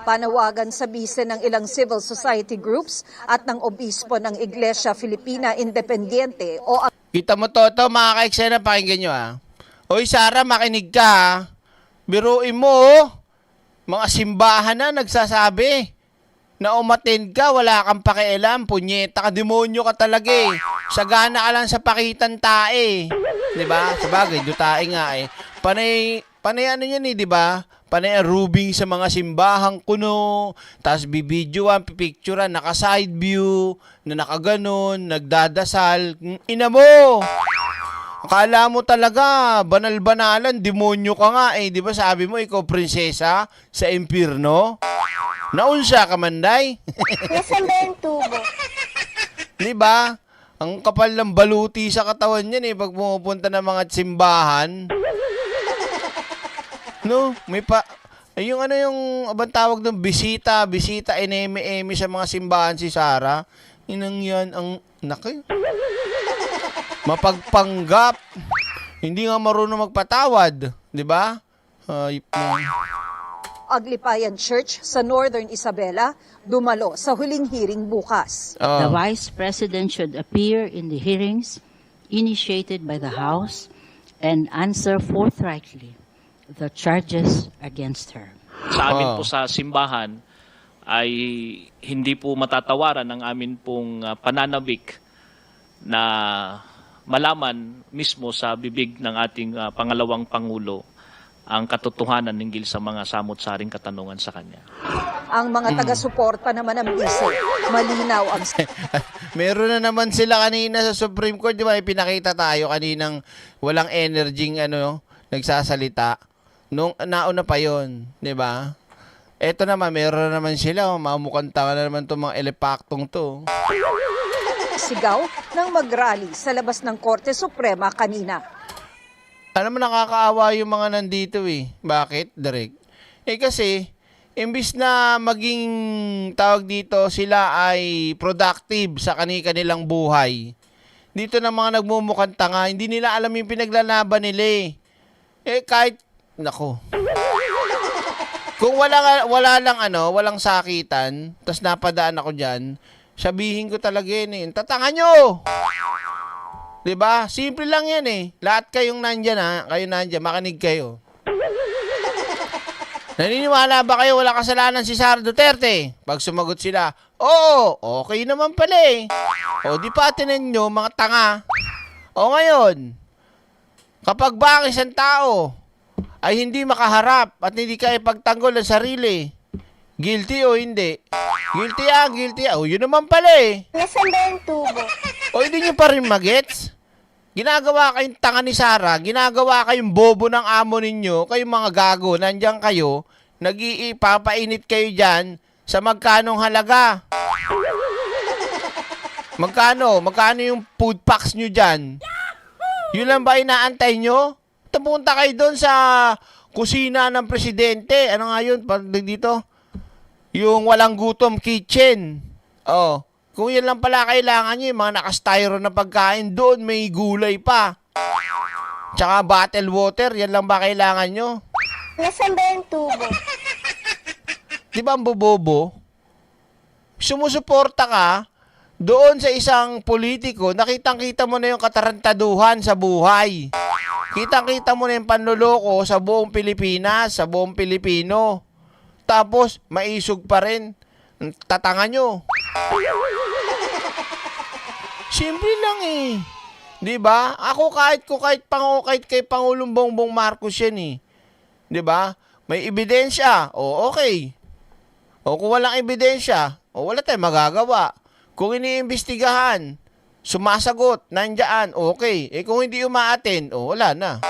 Panawagan sa bise ng ilang civil society groups at ng obispo ng Iglesia Filipina Independiente o Kita mo, Toto, mga ka-eksena, pakinggan nyo, ha. Oy, Sara, makinig ka, ha. Biruin mo, mga simbahan na nagsasabi na umattend ka, wala kang pakialam, punyeta ka, demonyo ka talaga eh. Sagana ka lang sa pakitan tae. Diba? Sabagay, dutae nga eh. Panay ano yan eh, diba? Panay arubing sa mga simbahang kuno, tapos bibidyoan, pipicturean, naka-side view, na nakaganon, nagdadasal. Ina mo! Akala mo talaga, banal-banalan, demonyo ka nga eh. Di ba sabi mo, ikaw prinsesa sa impyerno? Naunsa ka, Manday? Nasaan ba yung tubo? Di ba? Ang kapal ng baluti sa katawan yan eh, pag pumupunta ng mga simbahan. No, may pa... Ay, yung ano yung abang tawag ng bisita eneme-eme sa mga simbahan si Sara. Inang yan ang... Naki... Mapagpanggap. Hindi nga marunong magpatawad, 'di ba? Aglipayan Church sa Northern Isabela dumalo sa huling hearing bukas. The Vice President should appear in the hearings initiated by the House and answer forthrightly the charges against her. Sa amin po sa simbahan, ay hindi po matatawaran ng amin pong pananabik na malaman mismo sa bibig ng ating pangalawang Pangulo ang katotohanan hinggil sa mga samot-saring katanungan sa kanya. Ang mga taga-suporta naman ng bise, malinaw ang Meron na naman sila kanina sa Supreme Court, di ba? Pinakita tayo kaninang walang energy nagsasalita. Nung nauna pa yon, di ba? Eto naman, meron na naman sila. Mamukhang tanga na naman itong mga elepaktong to. sigaw ng mag-rally sa labas ng Korte Suprema kanina. Alam mo, nakakaawa yung mga nandito eh. Bakit, Derek? Kasi, imbis na maging tawag dito, sila ay productive sa kanilang buhay. Dito na mga nagmumukhang tanga, hindi nila alam yung pinaglalaban nila eh. Kahit, nako. Kung walang sakitan, tas napadaan ako dyan, sabihin ko talaga yun eh, tatanga nyo! Diba? Simple lang yan eh. Lahat kayong nandyan kayo nandyan, makinig kayo. Naniniwala ba kayo wala kasalanan si Sara Duterte? Pag sumagot sila, oo, okay naman pala eh. O di pa atinin nyo, mga tanga. O ngayon, kapag ba ang isang tao ay hindi makaharap at hindi kaya pagtanggol ang sarili, guilty o hindi? Guilty. O yun naman pala eh. Nasaan ba yung tubo? O hindi nyo pa rin magets? Ginagawa kayong tanga ni Sara, ginagawa kayong bobo ng amo ninyo, kayong mga gago, nandiyan kayo, nag-iipapainit kayo dyan sa magkanong halaga. Magkano yung food packs nyo dyan? Yun lang ba inaantay nyo? Punta kayo doon sa kusina ng presidente. Ano nga yun? Dito? Yung walang gutom kitchen. Oh. Kung yan lang pala kailangan nyo, yung mga nakastyro na pagkain, doon may gulay pa. Tsaka bottle water, yan lang ba kailangan nyo? Nasaan ba yung tubo? Di ba ang bobobo? Sumusuporta ka doon sa isang politiko, nakitang-kita mo na yung katarantaduhan sa buhay. Kitang-kita mo na yung panloloko sa buong Pilipinas, sa buong Pilipino. Tapos, maisog pa rin. Tatanga nyo. Simple lang eh. 'Di ba? Ako kahit kay Pangulong Bongbong Marcos yan eh. 'Di ba? May ebidensya. O okay. O kung walang ebidensya, o wala tayong magagawa. Kung iniimbestigahan, sumasagot, nandiyan, okay. Kung hindi umaaten, o wala na.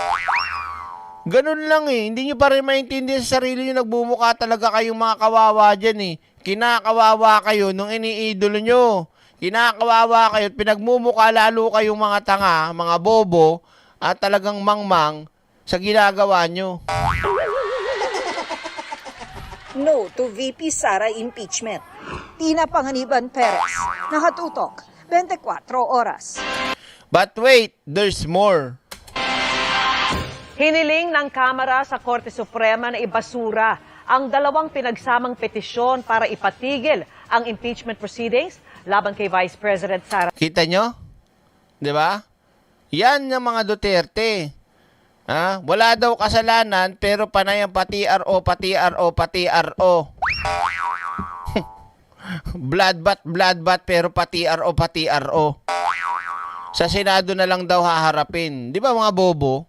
Ganun lang eh. Hindi nyo pa rin maintindihan sa sarili nyo, nagbumuka talaga kayong mga kawawa dyan eh. Kinakawawa kayo nung iniidolo nyo. Kinakawawa kayo at pinagmumuka lalo kayong mga tanga, mga bobo, at talagang mangmang sa ginagawa nyo. No to VP Sara impeachment. Tina Panganiban Perez, nakatutok, 24 oras. But wait, there's more. Hiniling ng Kamara sa Korte Suprema na ibasura ang dalawang pinagsamang petisyon para ipatigil ang impeachment proceedings laban kay Vice President Sara. Kita nyo? 'Di ba? Yan ng mga Duterte. Wala daw kasalanan pero panay ang pati RO. Bloodbath pero pati RO. Sa Senado na lang daw haharapin. 'Di ba mga bobo?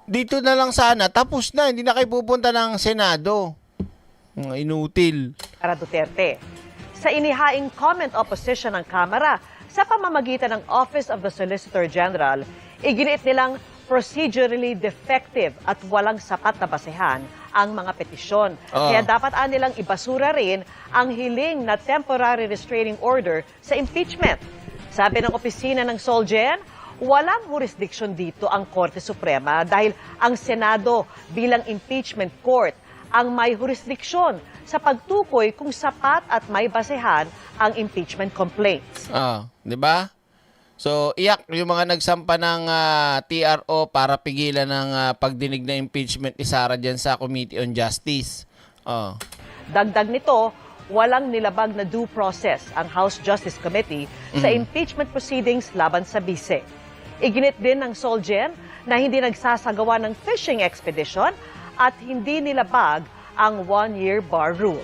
Dito na lang sana, tapos na, hindi na kayo pupunta ng Senado. Mga inutil. Sara Duterte. Sa inihaing comment opposition ng Kamara sa pamamagitan ng Office of the Solicitor General, iginiit nilang procedurally defective at walang sapat na basehan ang mga petisyon. Kaya dapat nilang ibasura rin ang hiling na temporary restraining order sa impeachment. Sabi ng opisina ng Solgen, walang jurisdiction dito ang Korte Suprema dahil ang Senado bilang impeachment court ang may jurisdiksyon sa pagtukoy kung sapat at may basehan ang impeachment complaints. 'Di ba? So, iyak yung mga nagsampa ng TRO para pigilan ng pagdinig na impeachment ni Sara dyan sa Committee on Justice. Dagdag nito, walang nilabag na due process ang House Justice Committee sa impeachment proceedings laban sa bise. Iginit din ng Solgen na hindi nagsasagawa ng fishing expedition at hindi nilabag ang 1-year bar rule.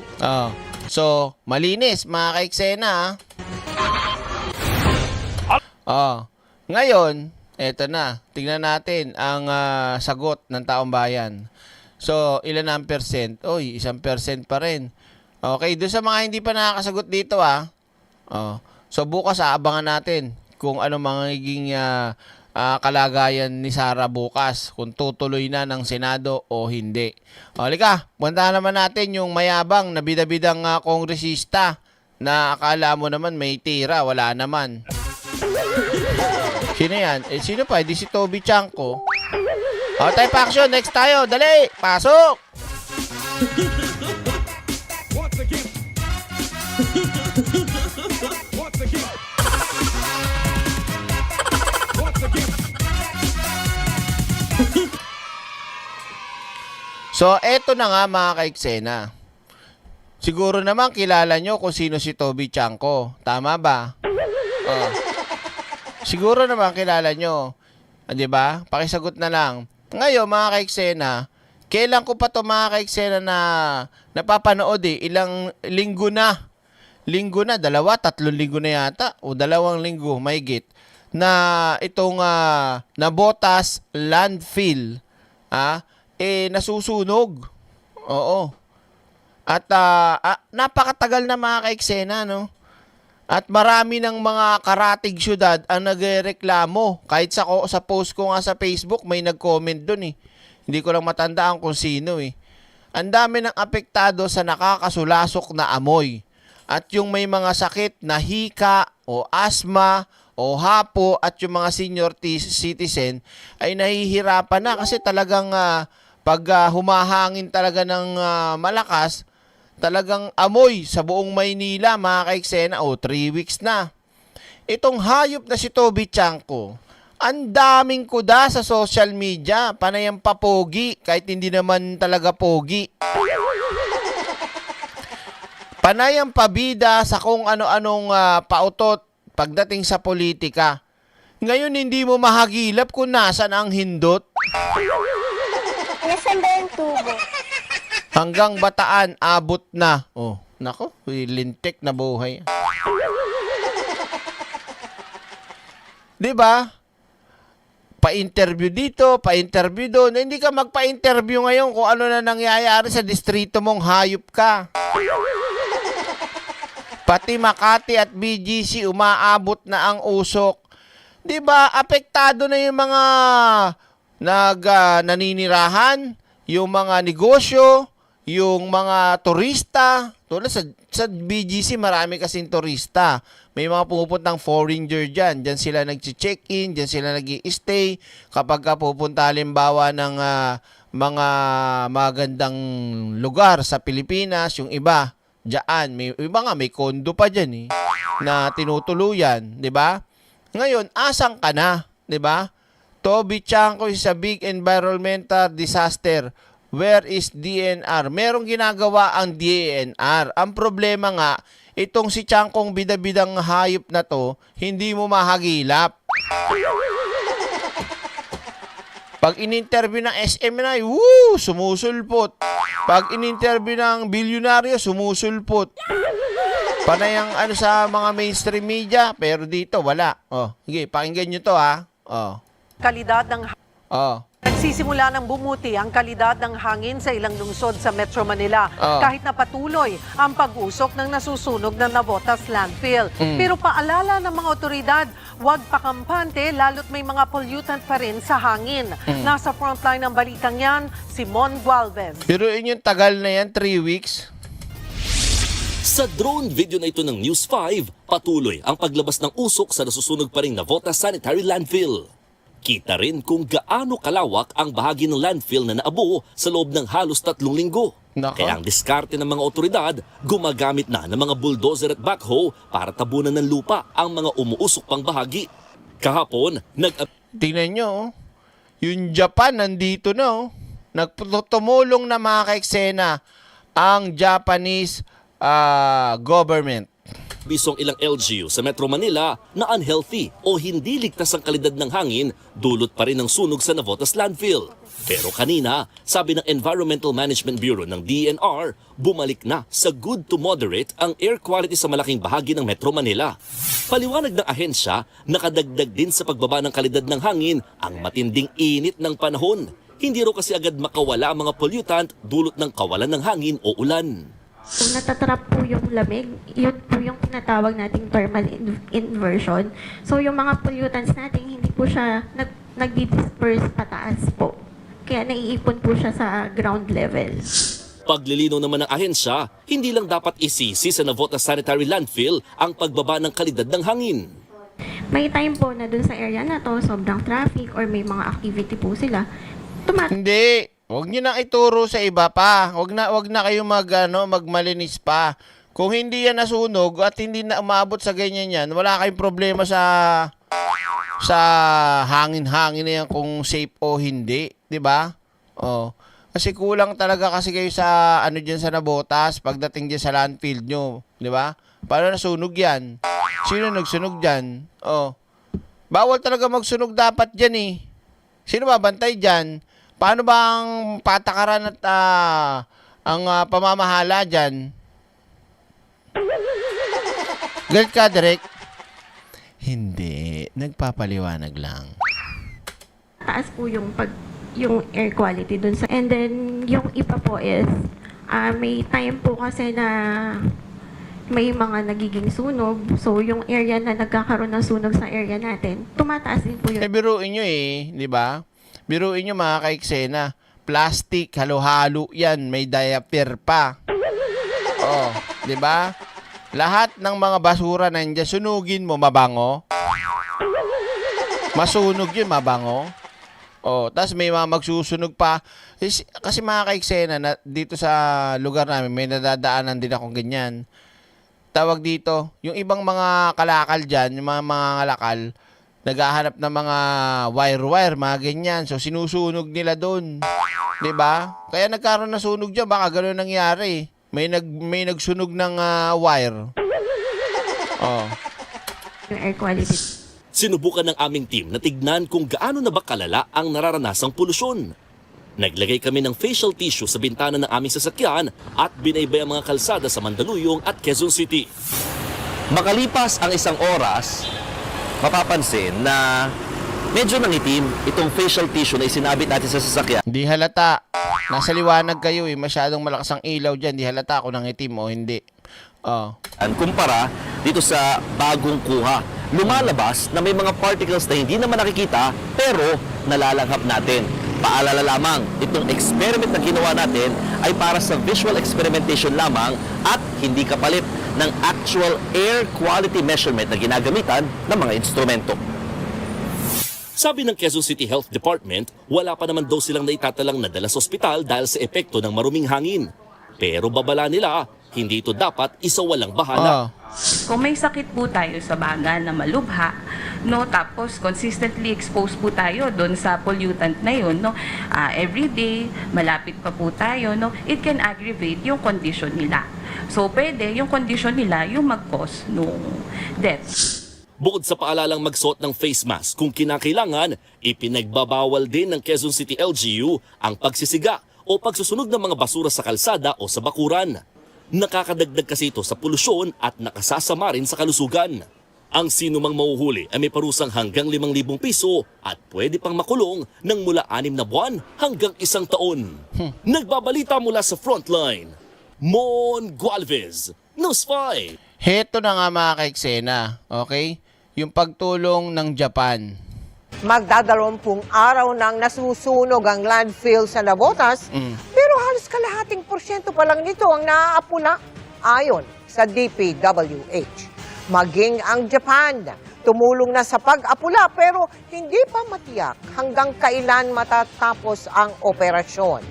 So, malinis mga kaiksena. Ngayon, eto na. Tingnan natin ang sagot ng taong bayan. So, ilan ang percent? Oy, 1% pa rin. Okay, doon sa mga hindi pa nakakasagot dito so, bukas aabangan natin kung ano magiging kalagayan ni Sara bukas. Kung tutuloy na ng Senado o hindi. Halika, puntahan naman natin yung mayabang na bida-bidang kongresista na akala mo naman may tira. Wala naman. Sino yan? Sino pa? Di si Toby Chanko. Type action. Next tayo. Dali. Pasok. So, eto na nga mga kaiksena. Siguro naman kilala nyo kung sino si Toby Chanko. Tama ba? Siguro naman kilala nyo. Di ba? Pakisagot na lang. Ngayon mga kaiksena, kailan ko pa to mga kaiksena na napapanood ilang linggo na. 2, 3 linggo na yata. O 2 linggo, mahigit. Na itong Navotas landfill. Nasusunog. Oo. At napakatagal na mga kaiksena, no? At marami ng mga karatig syudad ang nagreklamo. Kahit sa post ko nga sa Facebook, may nag-comment dun Hindi ko lang matandaan kung sino Ang dami ng apektado sa nakakasulasok na amoy. At yung may mga sakit na hika o asma o hapo at yung mga senior citizen ay nahihirapan na kasi talagang pag humahangin talaga ng malakas, talagang amoy sa buong Maynila, mga kaiksena, 3 weeks na. Itong hayop na si Toby Chanko, ang daming kuda sa social media, panayang papogi, kahit hindi naman talaga pogi. Panayang pabida sa kung ano-anong pautot pagdating sa politika. Ngayon, hindi mo mahagilap kung nasan ang hindot. Nasaan ba yung tubo? Hanggang Bataan, abot na. Nako, lintik na buhay. Diba? Pa-interview dito, pa-interview doon. Hindi ka magpa-interview ngayon kung ano na nangyayari sa distrito mong hayop ka. Pati Makati at BGC, umaabot na ang usok. Diba? Apektado na yung mga naninirahan, yung mga negosyo, yung mga turista. Tulad sa BGC, marami kasing turista. May mga pumupuntang foreigner dyan. Dyan sila nag-check-in, dyan sila nag-i-stay. Kapag pupunta halimbawa ng mga magandang lugar sa Pilipinas, yung iba, dyan. May iba nga, may kondo pa dyan na tinutuluyan. Diba? Ngayon, asang ka na? Diba? Toby Chanko is a big environmental disaster. Where is DNR? Merong ginagawa ang DNR. Ang problema nga, itong si Chankong bida-bidang hayop na to, hindi mo mahagilap. Pag in-interview ng SM na, sumusulpot. Pag in-interview ng bilyonaryo, sumusulpot. Panayang sa mga mainstream media, pero dito wala. Sige, pakinggan nyo to Kalidad ng Nagsisimula ng bumuti ang kalidad ng hangin sa ilang lungsod sa Metro Manila kahit na patuloy ang pag-usok ng nasusunog na Navotas landfill. Pero paalala ng mga otoridad, huwag pakampante lalo't may mga pollutant pa rin sa hangin. Nasa frontline ng balitang yan, si Mon Gualvez. Pero yung tagal na yan, 3 weeks. Sa drone video na ito ng News 5, patuloy ang paglabas ng usok sa nasusunog pa ring Navotas Sanitary Landfill. Kita rin kung gaano kalawak ang bahagi ng landfill na naabuo sa loob ng halos 3 linggo. Kaya ang diskarte ng mga otoridad, gumagamit na ng mga bulldozer at backhoe para tabunan ng lupa ang mga umuusok pang bahagi. Kahapon, tingnan nyo, yung Japan nandito na. Nagtumulong na mga kaiksena ang Japanese government. Bisong ilang LGU sa Metro Manila na unhealthy o hindi ligtas ang kalidad ng hangin, dulot pa rin ng sunog sa Navotas landfill. Pero kanina, sabi ng Environmental Management Bureau ng DENR, bumalik na sa good to moderate ang air quality sa malaking bahagi ng Metro Manila. Paliwanag ng ahensya, nakadagdag din sa pagbaba ng kalidad ng hangin ang matinding init ng panahon. Hindi raw kasi agad makawala ang mga pollutant dulot ng kawalan ng hangin o ulan. Kung natatrap po yung lamig, yun po yung tinatawag nating thermal inversion. So yung mga pollutants natin, hindi po siya nag-disperse pataas po. Kaya naiipon po siya sa ground level. Paglilinaw naman ng ahensya, hindi lang dapat isisi sa Navotas Sanitary Landfill ang pagbaba ng kalidad ng hangin. May time po na dun sa area na to, sobrang traffic or may mga activity po sila. Hindi. Huwag niyo nang ituro sa iba pa. Huwag na kayo magmalinis pa. Kung hindi yan nasunog at hindi na umabot sa ganyan yan, wala kayong problema sa hangin-hangin na yan kung safe o hindi, 'di ba? Oh. Kasi kulang talaga kasi kayo sa diyan sa Navotas pagdating diyan sa landfill nyo, 'di ba? Paano nasunog yan? Sino nagsunog diyan? Oh. Bawal talaga magsunog dapat diyan eh. Sino babantay diyan? Paano ba ang patakaran at ang pamamahala diyan? Galit ka, Derek? Hindi, nagpapaliwanag lang. Taas po yung air quality dun sa, and then yung iba po is may time po kasi na may mga nagiging sunog. So yung area na nagkakaroon ng sunog sa area natin, tumataas din po yun. Biruin nyo di ba? Biruin nyo mga kaiksena. Plastic, halo-halo yan. May diaper pa. Oh, di ba? Lahat ng mga basura nandiyan, sunugin mo, mabango. Masunog yun, mabango. Oh, tas may mga magsusunog pa. Kasi mga kaiksena, dito sa lugar namin, may nadadaanan din akong ganyan. Tawag dito, yung ibang mga kalakal dyan, yung mga kalakal, naghahanap ng mga wire-wire, mga ganyan. So, sinusunog nila doon. Diba? Kaya nagkaroon na sunog dyan, baka gano'n nangyari. May nagsunog ng wire. Oh. Yung air quality. Sinubukan ng aming team na tignan kung gaano na ba kalala ang nararanasang polusyon. Naglagay kami ng facial tissue sa bintana ng aming sasakyan at binaybay ang mga kalsada sa Mandaluyong at Quezon City. Makalipas ang isang oras, mapapansin na medyo nangitim itong facial tissue na isinabit natin sa sasakyan. Di halata. Nasa liwanag kayo masyadong malakas ang ilaw dyan. Di halata kung nangitim o hindi. Oh. Kumpara dito sa bagong kuha, lumalabas na may mga particles na hindi naman nakikita pero nalalanghap natin. Paalala lamang, itong experiment na ginawa natin ay para sa visual experimentation lamang at hindi kapalit ng actual air quality measurement na ginagamitan ng mga instrumento. Sabi ng Quezon City Health Department, wala pa naman daw silang naitatalang nadala sa ospital dahil sa epekto ng maruming hangin. Pero babala nila, hindi ito dapat isawalang bahala. Kung may sakit po tayo sa baga na malubha, no, tapos consistently exposed po tayo doon sa pollutant na yun, no, every day, malapit pa po tayo, no, it can aggravate yung condition nila. So, pwede yung condition nila yung mag-cause ng death. Bukod sa paalalang magsuot ng face mask kung kinakailangan, ipinagbabawal din ng Quezon City LGU ang pagsisiga o pagsusunog ng mga basura sa kalsada o sa bakuran. Nakakadagdag kasi ito sa polusyon at nakasasama rin sa kalusugan. Ang sinumang mahuhuli ay may parusang hanggang 5,000 piso at pwede pang makulong ng mula 6 na buwan hanggang 1 taon. Nagbabalita mula sa Frontline, Mon Gualvez, News 5. Heto na nga mga kaiksena, okay? Yung pagtulong ng Japan. Magdadalawampung araw nang nasusunog ang landfill sa Navotas, pero halos kalahating porsyento pa lang nito ang naaapula ayon sa DPWH. Maging ang Japan, tumulong na sa pag-apula pero hindi pa matiyak hanggang kailan matatapos ang operasyon.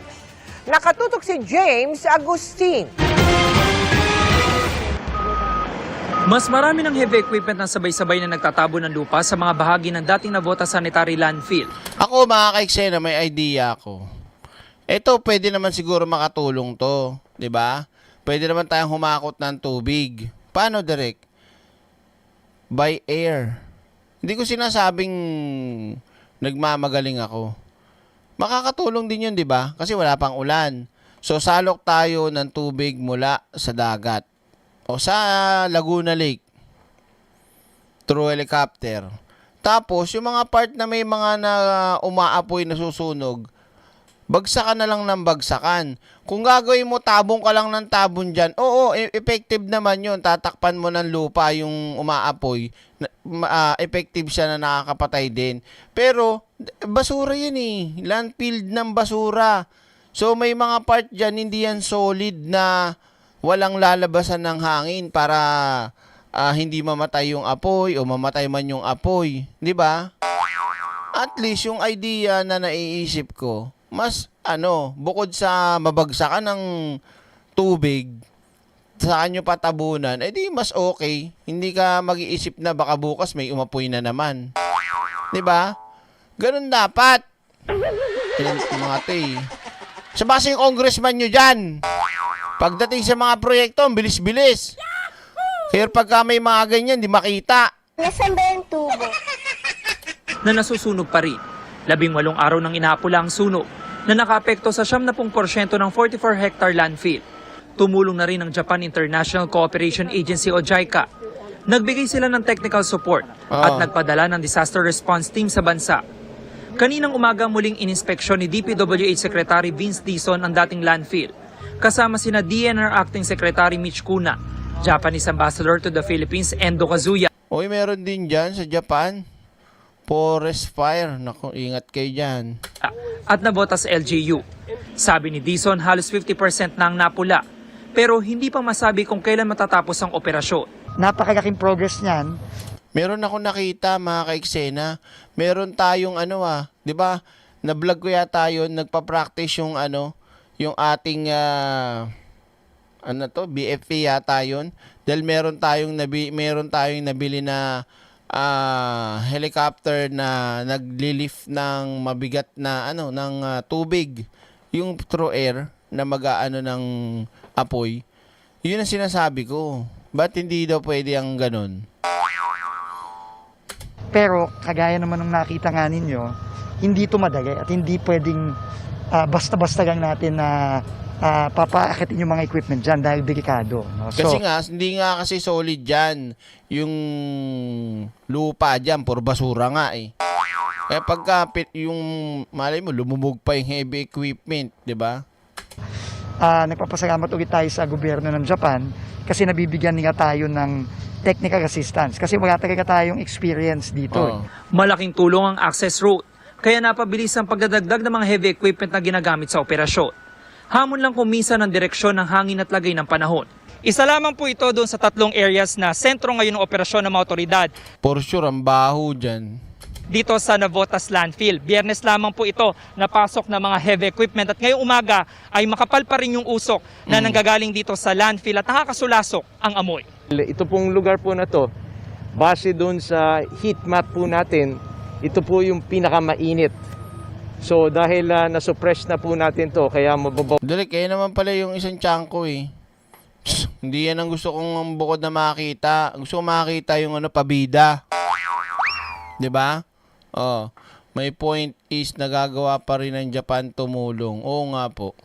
Nakatutok si James Agustin. Mas marami ng heavy equipment na sabay-sabay na nagtatabo ng lupa sa mga bahagi ng dating Navotas Sanitary Landfill. Ako mga kaiksena, may idea ako. Ito, pwede naman siguro makatulong to. 'Di ba? Pwede naman tayong humakot ng tubig. Paano, Derek? By air. Hindi ko sinasabing nagmamagaling ako. Makakatulong din yun, di ba? Kasi wala pang ulan. So, salok tayo ng tubig mula sa dagat o sa Laguna Lake through helicopter. Tapos, yung mga part na may mga na umaapoy na susunog, bagsakan na lang ng bagsakan. Kung gagawin mo, tabong ka lang ng tabon dyan, oo, effective naman yun. Tatakpan mo ng lupa yung umaapoy. Effective siya na nakakapatay din. Pero, basura yun eh. Landfill ng basura. So, may mga part dyan, hindi yan solid na walang lalabasan ng hangin para hindi mamatay yung apoy o mamatay man yung apoy. Di ba? At least, yung idea na naiisip ko, mas bukod sa mabagsakan ng tubig, saan nyo patabunan, di mas okay. Hindi ka mag-iisip na baka bukas may umapoy na naman. Diba? Ganun dapat. Yan mga tay. Sa base yung congressman nyo dyan, pagdating sa mga proyekto, bilis-bilis. Kaya pagka may mga ganyan, di makita. Nasaan ba yung tubo? Na nasusunog pa rin. 18 araw nang inaapula ang sunog na nakaapekto sa 70% ng 44-hectare landfill. Tumulong na rin ang Japan International Cooperation Agency o JICA. Nagbigay sila ng technical support at nagpadala ng disaster response team sa bansa. Kaninang umaga muling ininspeksyon ni DPWH Secretary Vince Dizon ang dating landfill, kasama sina DNR Acting Secretary Mitch Cuna, Japanese Ambassador to the Philippines Endo Kazuya. Oy, meron din dyan sa Japan. Forest fire. Naku, ingat kayo dyan. At nabotas LGU. Sabi ni Dizon, halos 50% na ang napula. Pero hindi pa masabi kung kailan matatapos ang operasyon. Napakalaking progress niyan. Meron ako nakita, mga ka-eksena. Meron tayong di ba? Na-vlog ko yata yun, nagpa-practice yung yung ating BFP yata yun. Dahil meron tayong nabili na helicopter na nagli-lift ng mabigat na ng tubig, yung through air na mag-aano ng apoy. Yun ang sinasabi ko. Ba't hindi daw pwede ang ganun? Pero kagaya naman ng nakita nga ninyo, hindi ito madali at hindi pwedeng basta-basta lang natin na papaakitin yung mga equipment dyan dahil delikado. No? Kasi hindi nga kasi solid dyan. Yung lupa dyan, puro basura nga eh. Kaya pagka yung, malay mo, lumubog pa yung heavy equipment, di ba? Nagpapasalamat ulit tayo sa gobyerno ng Japan kasi nabibigyan nila tayo ng technical assistance kasi wala talaga tayong experience dito. Malaking tulong ang access road, kaya napabilis ang pagdadagdag ng mga heavy equipment na ginagamit sa operasyon. Hamon lang kuminsan ang direksyon ng hangin at lagay ng panahon. Isa lamang po ito doon sa 3 areas na sentro ngayon ng operasyon ng mga otoridad. For sure, ang baho dyan. Dito sa Navotas Landfill. Biyernes lamang po ito napasok ng mga heavy equipment at ngayong umaga ay makapal pa rin yung usok na nanggagaling dito sa landfill at nakakasulasok ang amoy. Ito pong lugar po na to, base doon sa heat map po natin, ito po yung pinakamainit. So dahil na-suppress na po natin to, kaya mababaw. Dali, kaya naman pala yung isang tiyangko eh. Hindi yan ang gusto kong bukod na makita. Gusto kong makita yung pabida. 'Di ba? May point is nagagawa pa rin ng Japan tumulong. Oo nga po.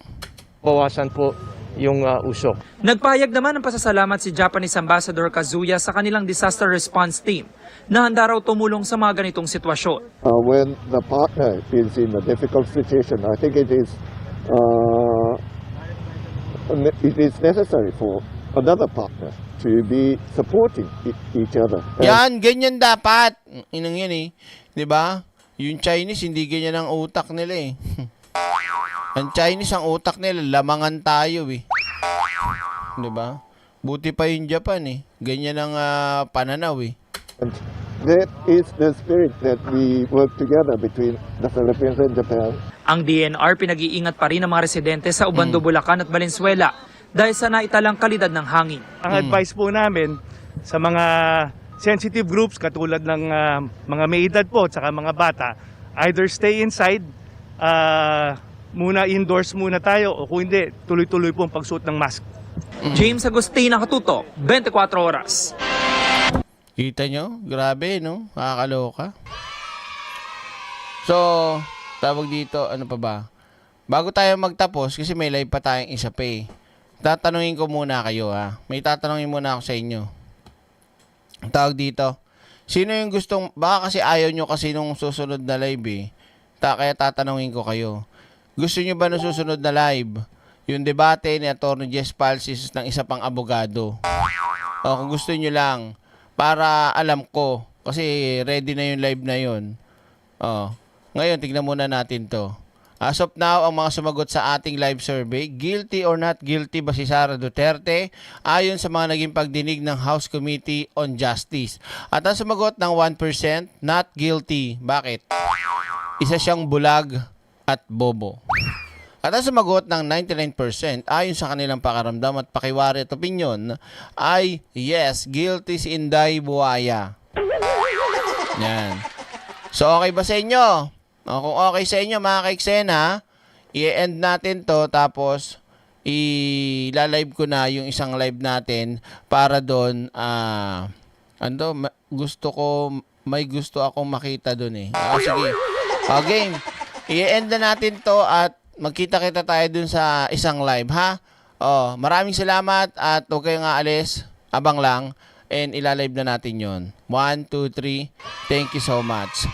Bawasan po yung usok. Nagpahayag naman ng pasasalamat si Japanese Ambassador Kazuya sa kanilang disaster response team na handa raw tumulong sa mga ganitong sitwasyon. When the partner is in a difficult situation, I think it is necessary for another partner to be supporting each other. Yan, ganyan dapat. Inang yan eh. 'Di ba? Yung Chinese, hindi ganyan ang utak nila eh. Ang Chinese, ang utak nila, lamangan tayo eh. 'Di ba? Buti pa yung Japan eh. Ganyan ang pananaw eh. And that is the spirit that we work together between the Philippines and Japan. Ang DNR pinag-iingat pa rin ng mga residente sa Ubando, Bulacan at Valenzuela dahil sa naitalang kalidad ng hangin. Ang advice po namin sa mga sensitive groups katulad ng mga may edad po at saka mga bata, either stay inside, indoors muna tayo o kung hindi, tuloy-tuloy po ang pagsuot ng mask. James Agustina, Katuto, 24 Oras. Kita nyo? Grabe, no? Nakakaloka. So, Tawag dito, ano pa ba? Bago tayo magtapos, kasi may live pa tayong isa pa eh. Tatanungin ko muna kayo ha. May tatanungin muna ako sa inyo. Tawag dito. Sino yung gustong, baka kasi ayaw nyo kasi nung susunod na live eh. Kaya tatanungin ko kayo. Gusto nyo ba nung susunod na live? Yung debate ni Atty. Jess Palsis ng isa pang abogado. O kung gusto nyo lang, para alam ko. Kasi ready na yung live na yun. O, ngayon, tignan muna natin to. As of now, ang mga sumagot sa ating live survey, guilty or not guilty ba si Sara Duterte? Ayon sa mga naging pagdinig ng House Committee on Justice. At ang sumagot ng 1%, not guilty. Bakit? Isa siyang bulag at bobo. At ang sumagot ng 99%, ayon sa kanilang pakaramdam at pakiwari at opinion, ay yes, guilty si Inday Buaya. Yan. So, okay ba sa inyo? O, kung okay sa inyo, mga ka-eksena, i-end natin to, tapos i-live ko na yung isang live natin para doon, may gusto akong makita doon eh. Sige. Okay. I-end na natin to at magkita-kita tayo doon sa isang live, ha? Maraming salamat at huwag kayong aalis. Abang lang. And ilalive na natin yon. 1, 2, 3. Thank you so much.